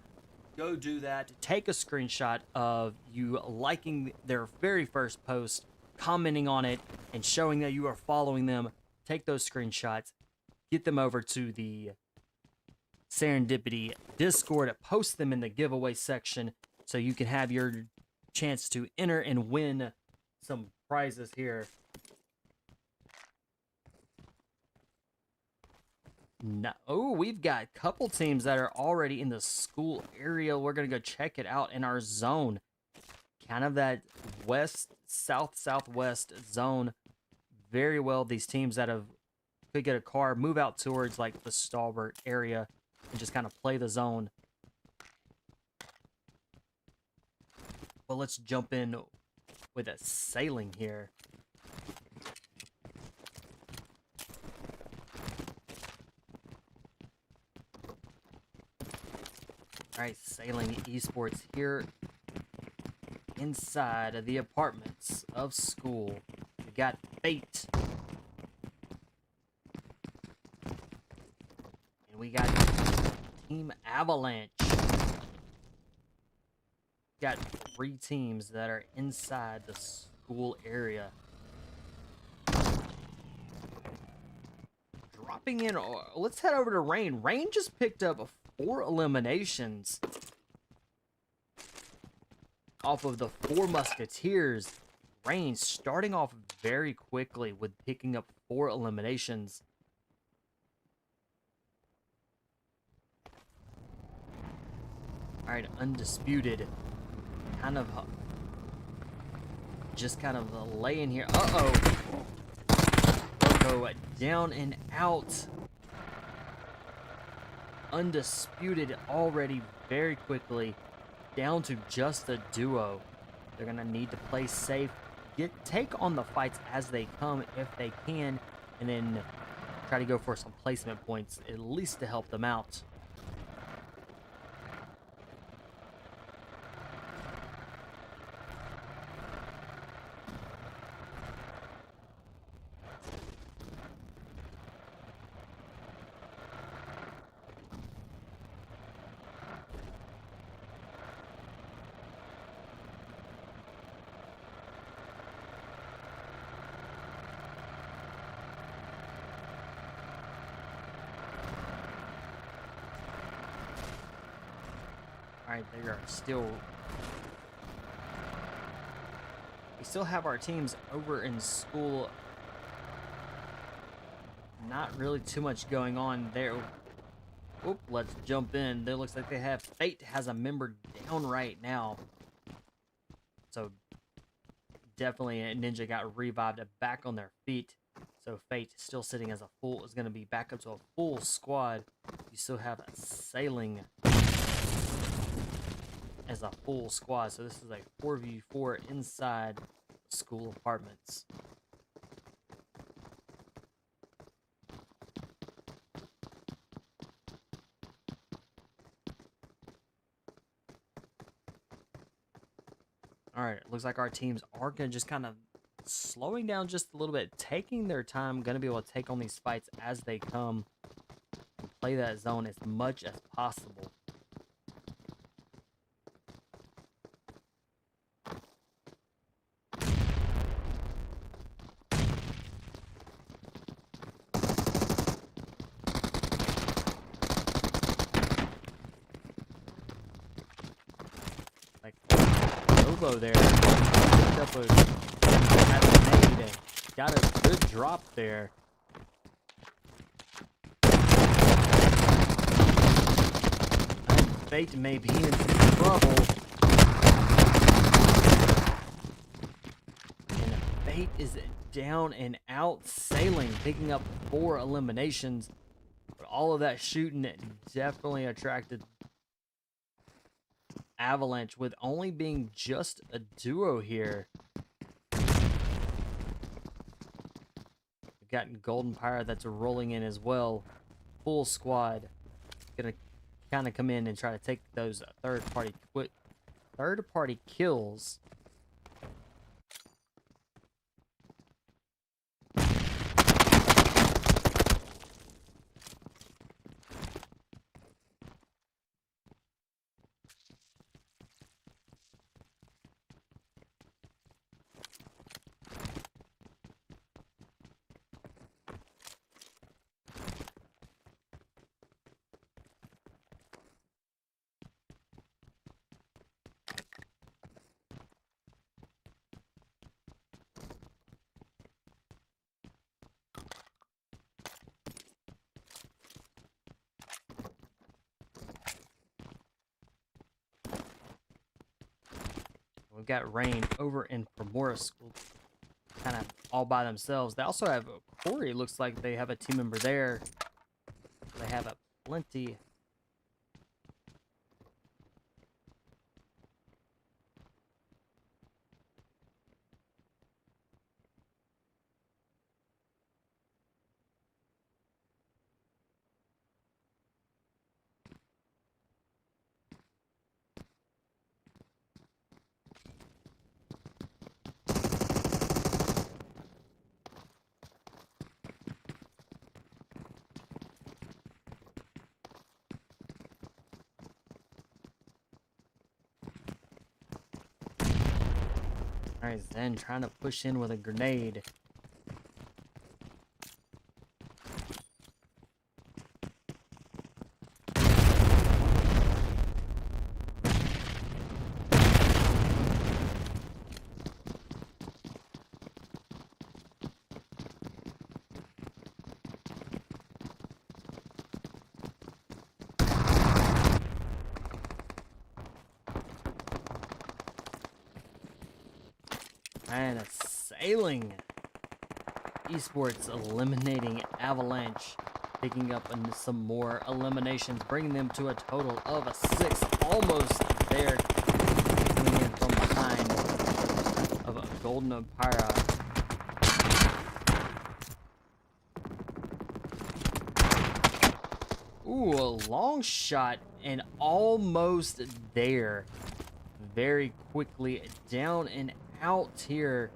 go do that. Take a screenshot of you liking their very first post, commenting on it, and showing that you are following them. Take those screenshots, get them over to the Serendipity Discord, post them in the giveaway section so you can have your chance to enter and win some prizes here. No, oh, we've got a couple teams that are already in the school area. We're going to go check it out in our zone. Kind of that southwest zone. Very well, these teams that could get a car, move out towards like the Stalbert area and just kind of play the zone. Well, let's jump in with a sailing here. Alright, sailing esports here inside of the apartments of school. We got Fate. And we got Team Avalanche. Got 3 teams that are inside the school area. Dropping in, let's head over to Rain. Rain just picked up 4 eliminations off of the 4 Musketeers. Rain starting off very quickly with picking up 4 eliminations. Alright, Undisputed. Just kind of laying here. Uh-oh. Go down and out. Undisputed already very quickly down to just a duo. They're gonna need to play safe, take on the fights as they come if they can, and then try to go for some placement points at least to help them out. Alright, they are still... We still have our teams over in school. Not really too much going on there. Oop, let's jump in. There looks like they have... Fate has a member down right now. So, definitely Ninja got revived back on their feet. So Fate still sitting as a full... is going to be back up to a full squad. You still have a Sailing as a full squad, so this is like 4v4 inside school apartments. Alright, looks like our teams are going to just kind of slowing down just a little bit, taking their time, going to be able to take on these fights as they come, and play that zone as much as possible. elbow there. Picked up a grenade. Got a good drop there. Fate may be in trouble. And Fate is down and out sailing, picking up 4 eliminations. But all of that shooting definitely attracted Avalanche, with only being just a duo here. We've got Golden Pyra that's rolling in as well. Full squad. Gonna kind of come in and try to take those third-party kills. We've got Rain over in Primora School, kind of all by themselves. They also have Corey. Looks like they have a team member there. They have a plenty. Alright, Zen trying to push in with a grenade. And a sailing. Esports eliminating Avalanche, picking up some more eliminations, bringing them to a total of 6. Almost there, coming in from behind of Golden Pyra. Ooh, a long shot and almost there. Very quickly down and out here.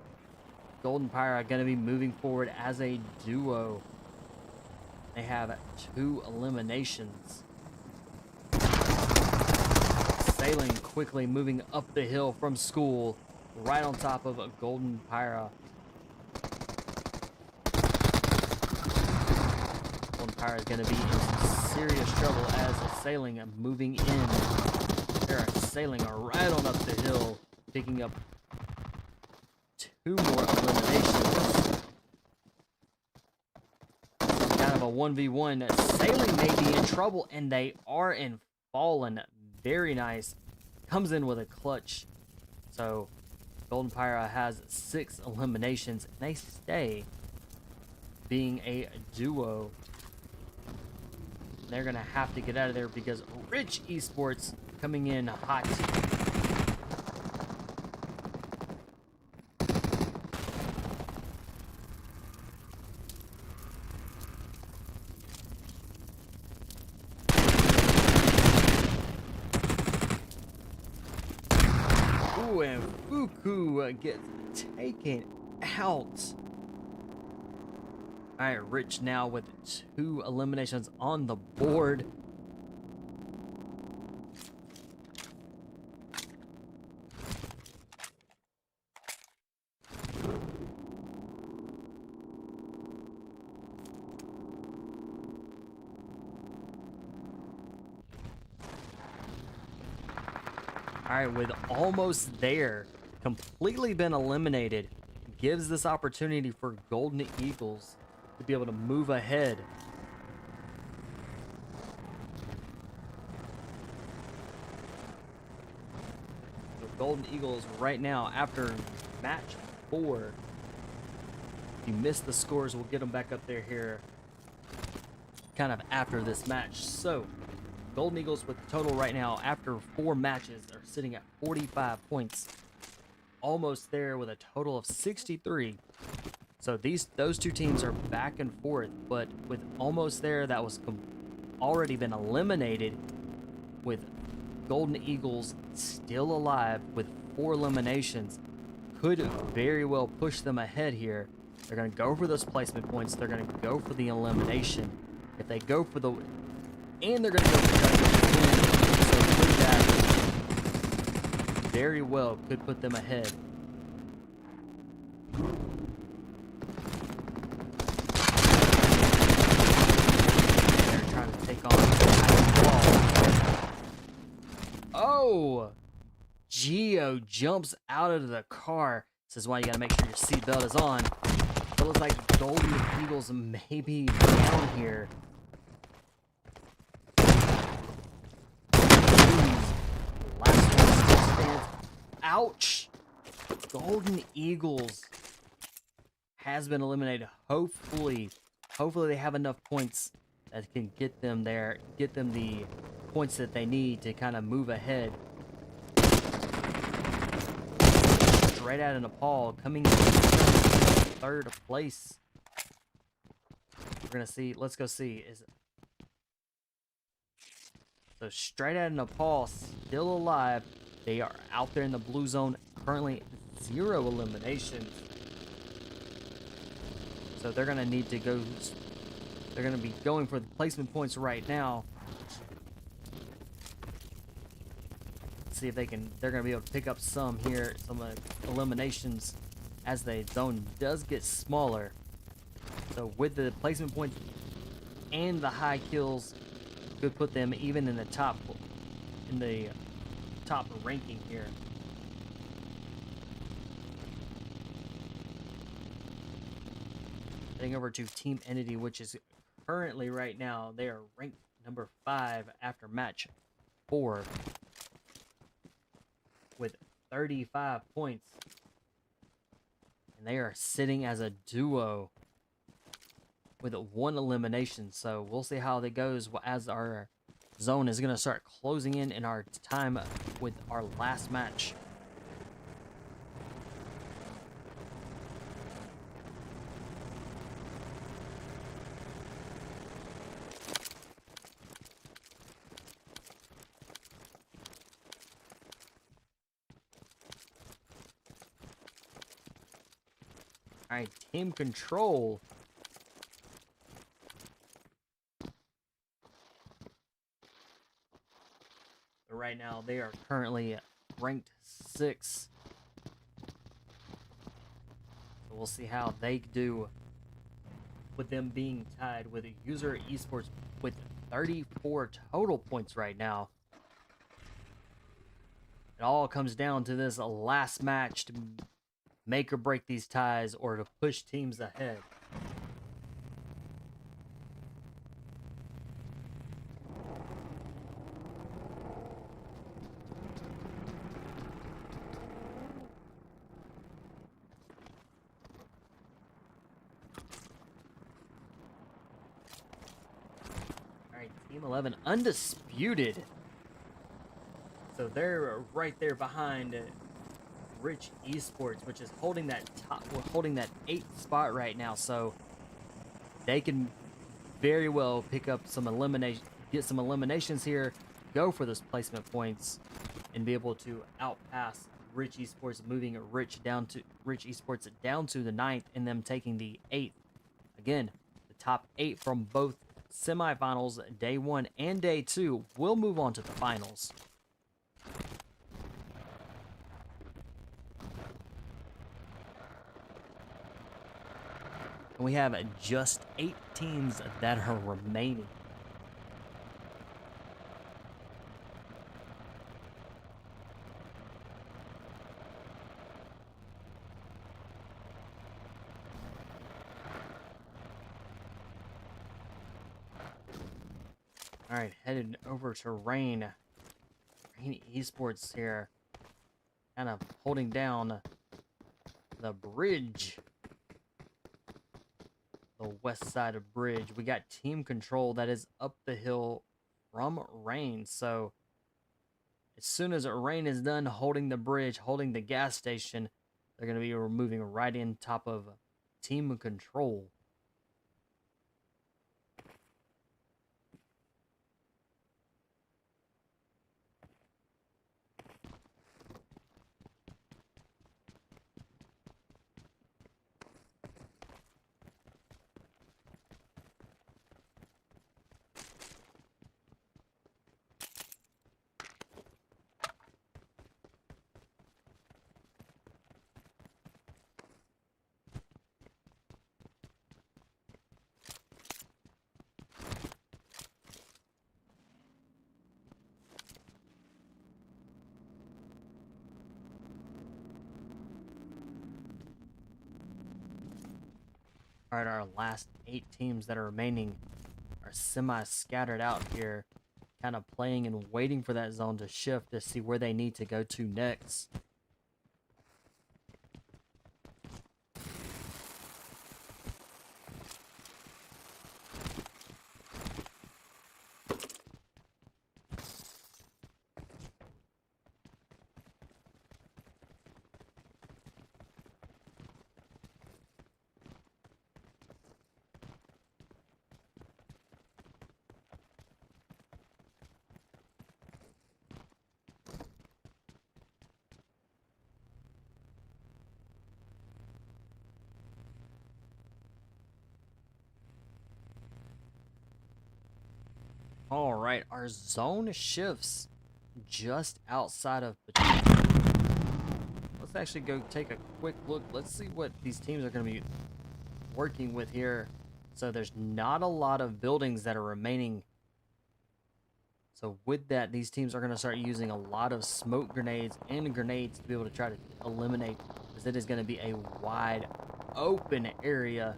Golden Pyra going to be moving forward as a duo. They have 2 eliminations. Sailing quickly, moving up the hill from school, right on top of a Golden Pyra. Golden Pyra is going to be in some serious trouble as Sailing moving in. They're sailing right on up the hill, picking up 2 more eliminations. Kind of a 1v1. Sailing may be in trouble, and they are in Fallen. Very nice. Comes in with a clutch. So, Golden Pyra has 6 eliminations, and they stay being a duo. They're going to have to get out of there because Rich Esports coming in hot. Ooh, and Fuku gets taken out. All right, Rich now with 2 eliminations on the board. All right, with almost there, completely been eliminated, gives this opportunity for Golden Eagles to be able to move ahead. So Golden Eagles right now, after match 4, if you missed the scores, we'll get them back up there here kind of after this match. So Golden Eagles with the total right now after 4 matches are sitting at 45 points. Almost there with a total of 63. So those two teams are back and forth, but with almost there, that was already been eliminated, with Golden Eagles still alive with 4 eliminations. Could very well push them ahead here. They're going to go for those placement points. They're going to go for the elimination. If they go for the... And they're going to go for the... So with that, very well could put them ahead. They're trying to take on Titanfall. Oh! Geo jumps out of the car. This is why you got to make sure your seatbelt is on. It looks like Golden Eagles may be down here. Last one still stands. Ouch! Golden Eagles has been eliminated. Hopefully they have enough points that can get them there, get them the points that they need to kind of move ahead. Straight out of Nepal, coming in 3rd place. We're gonna see. Let's go see. Is it? So straight out of Nepal, still alive. They are out there in the blue zone. Currently 0 eliminations. So they're gonna need to go. They're gonna be going for the placement points right now. See if they can. They're gonna be able to pick up some here, some eliminations, as the zone does get smaller. So with the placement points and the high kills, could put them even in the top ranking here. Heading over to Team Entity, which is currently right now, they are ranked number 5 after match 4 with 35 points. And they are sitting as a duo with 1 elimination. So we'll see how that goes as our zone is going to start closing in our time with our last match. All right, team control. Right now, they are currently ranked 6. So we'll see how they do with them being tied with URZA Esports with 34 total points right now. It all comes down to this last match to make or break these ties or to push teams ahead. Alright, Team 11 undisputed. So they're right there behind Rich Esports, which is holding that top, holding that 8th spot right now. So they can very well pick up some elimination, get some eliminations here, go for those placement points, and be able to outpass Rich Esports, moving Rich Esports down to the 9th, and them taking the 8th. Again, the top 8 from both semifinals, day 1 and day 2, will move on to the finals. And we have just 8 teams that are remaining. All right, headed over to Rain Esports here. Kind of holding down the bridge. The west side of bridge. We got team control that is up the hill from Rain. So as soon as Rain is done holding the bridge, holding the gas station, they're going to be moving right in top of team control. All right, our last 8 teams that are remaining are semi-scattered out here, kind of playing and waiting for that zone to shift to see where they need to go to next. All right, our zone shifts just outside of Pachuca. Let's actually go take a quick look. Let's see what these teams are going to be working with here. So there's not a lot of buildings that are remaining. So with that, these teams are going to start using a lot of smoke grenades and grenades to be able to try to eliminate, because it is going to be a wide open area.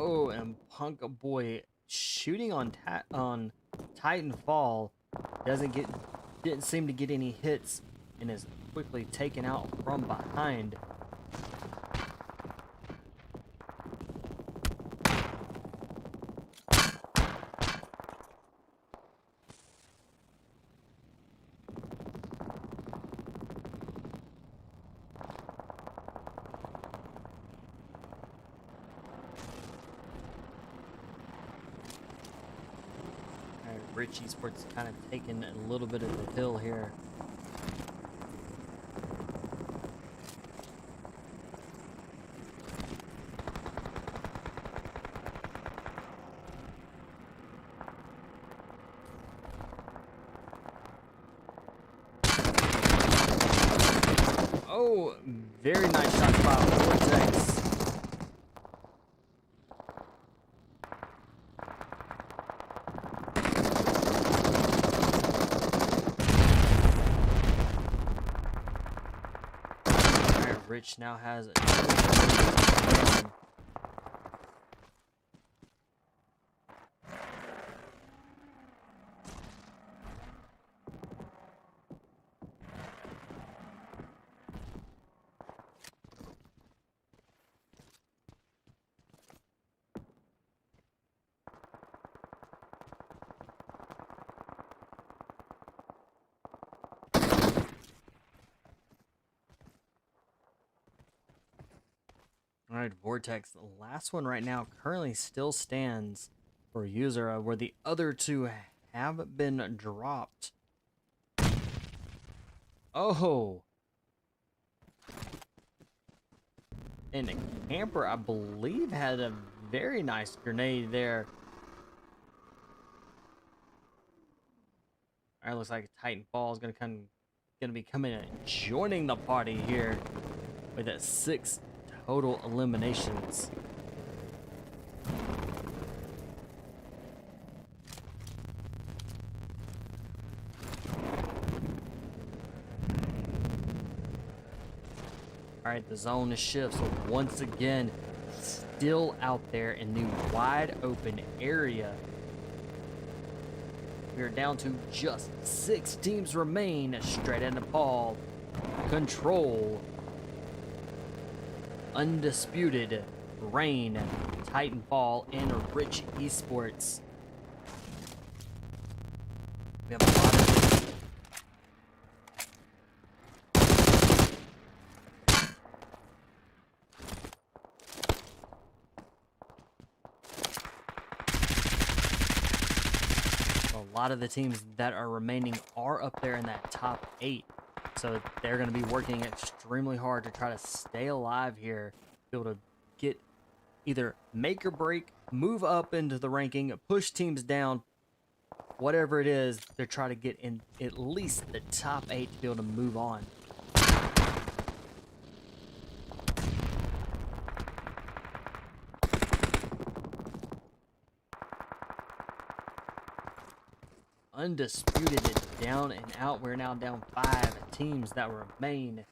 Oh, and Punk Boy shooting on Titanfall didn't seem to get any hits and is quickly taken out from behind. Rich Esports kind of taking a little bit of the hill here. Oh, very nice shot by Vortex. Rich now has a All right, Vortex, the last one right now currently still stands for URZA, where the other two have been dropped. Oh. And the camper, I believe, had a very nice grenade there. All right, looks like Titanfall is gonna be coming and joining the party here with 6 total eliminations. All right, the zone shifts once again, still out there in the wide open area. We're down to just 6 teams remain. Straight at Nepal, Control, Undisputed, Rain, Titanfall, and Rich Esports. We have a lot of the teams that are remaining are up there in that top 8. So they're going to be working extremely hard to try to stay alive here, be able to get either make or break, move up into the ranking, push teams down, whatever it is, they're trying to get in at least the top 8 to be able to move on. Undisputed is down and out. We're now down 5 teams that remain.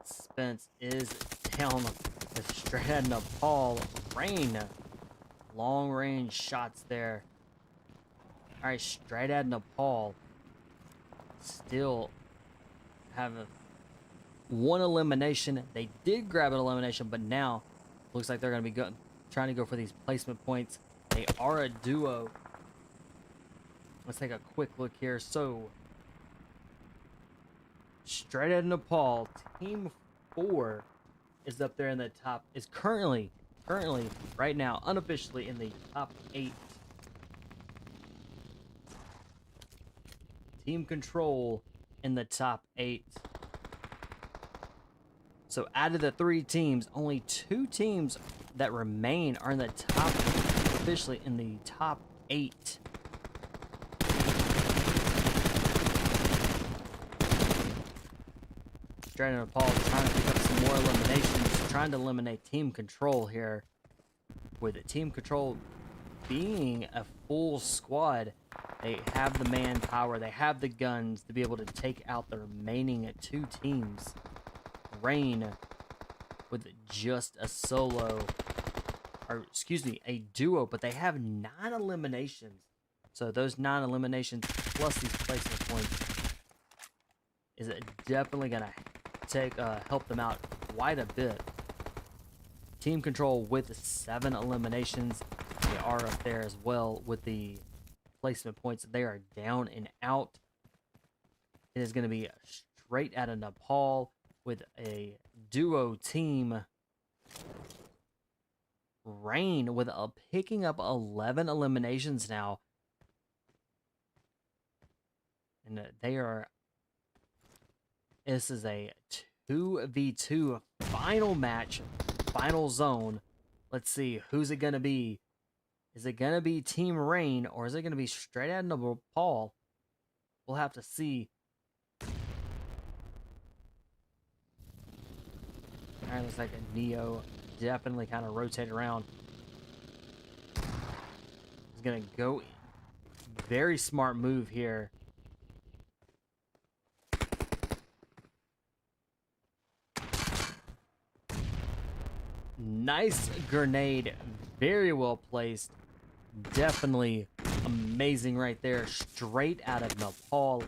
Spence is down with straight at Nepal. Rain. Long range shots there. Alright, straight at Nepal. Still have 1 elimination. They did grab an elimination, but now looks like they're going to be trying to go for these placement points. They are a duo. Let's take a quick look here. So, straight at Nepal, Team 4 is up there in the top, is currently right now unofficially in the top 8. Team Control in the top 8. So out of the 3 teams, only 2 teams that remain are in the top, officially in the top 8. Straight at Nepal trying to pick up some more eliminations, trying to eliminate Team Control here. With Team Control being a full squad, they have the manpower, they have the guns to be able to take out the remaining 2 teams. Rain with just a solo, or excuse me, a duo, but they have 9 eliminations. So those 9 eliminations plus these placement points is definitely gonna help them out quite a bit. Team Control with 7 eliminations. They are up there as well with the placement points. They are down and out. It is going to be straight out of Nepal with a duo team. Rain with picking up 11 eliminations now. And this is a 2v2 final match, final zone. Let's see, who's it going to be? Is it going to be Team Rain, or is it going to be straight out of Nepal? We'll have to see. Alright, looks like a Neo definitely kind of rotate around. He's going to go. Very smart move here. Nice grenade. Very well placed. Definitely amazing right there. Straight out of Nepal.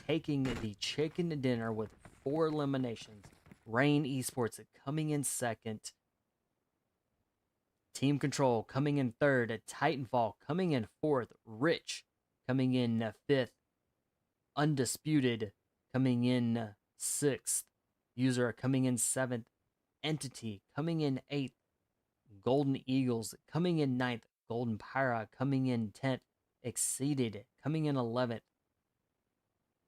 Taking the chicken dinner with 4 eliminations. Rain Esports coming in second. Team Control coming in third. Titanfall coming in fourth. Rich coming in fifth. Undisputed coming in sixth. User coming in seventh. Entity coming in 8th, Golden Eagles coming in 9th, Golden PHYRA coming in 10th, Exceeded coming in 11th,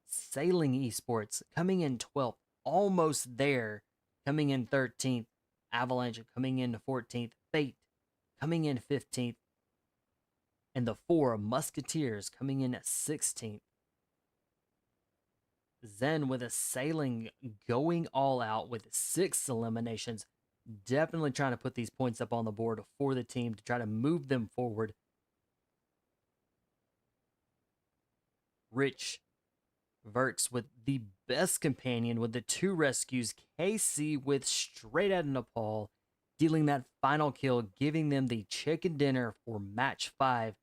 Sailing Esports coming in 12th, almost there, coming in 13th, Avalanche coming in 14th, Fate coming in 15th, and the 4 Musketeers coming in 16th. Zen with a Sailing going all out with 6 eliminations. Definitely trying to put these points up on the board for the team to try to move them forward. Rich Verts with the best companion with the 2 rescues. KC with straight out of Nepal, dealing that final kill, giving them the chicken dinner for match 5.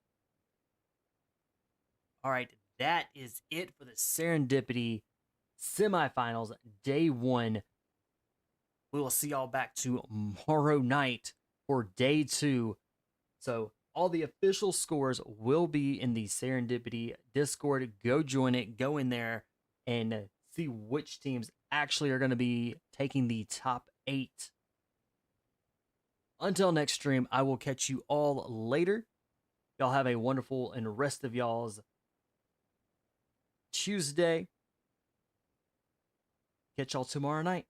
All right, that is it for the Serendipity Semi-Finals Day 1. We will see y'all back tomorrow night for Day 2. So all the official scores will be in the Serendipity Discord. Go join it, go in there, and see which teams actually are going to be taking the top 8. Until next stream, I will catch you all later. Y'all have a wonderful and rest of y'all's Tuesday. Catch y'all tomorrow night.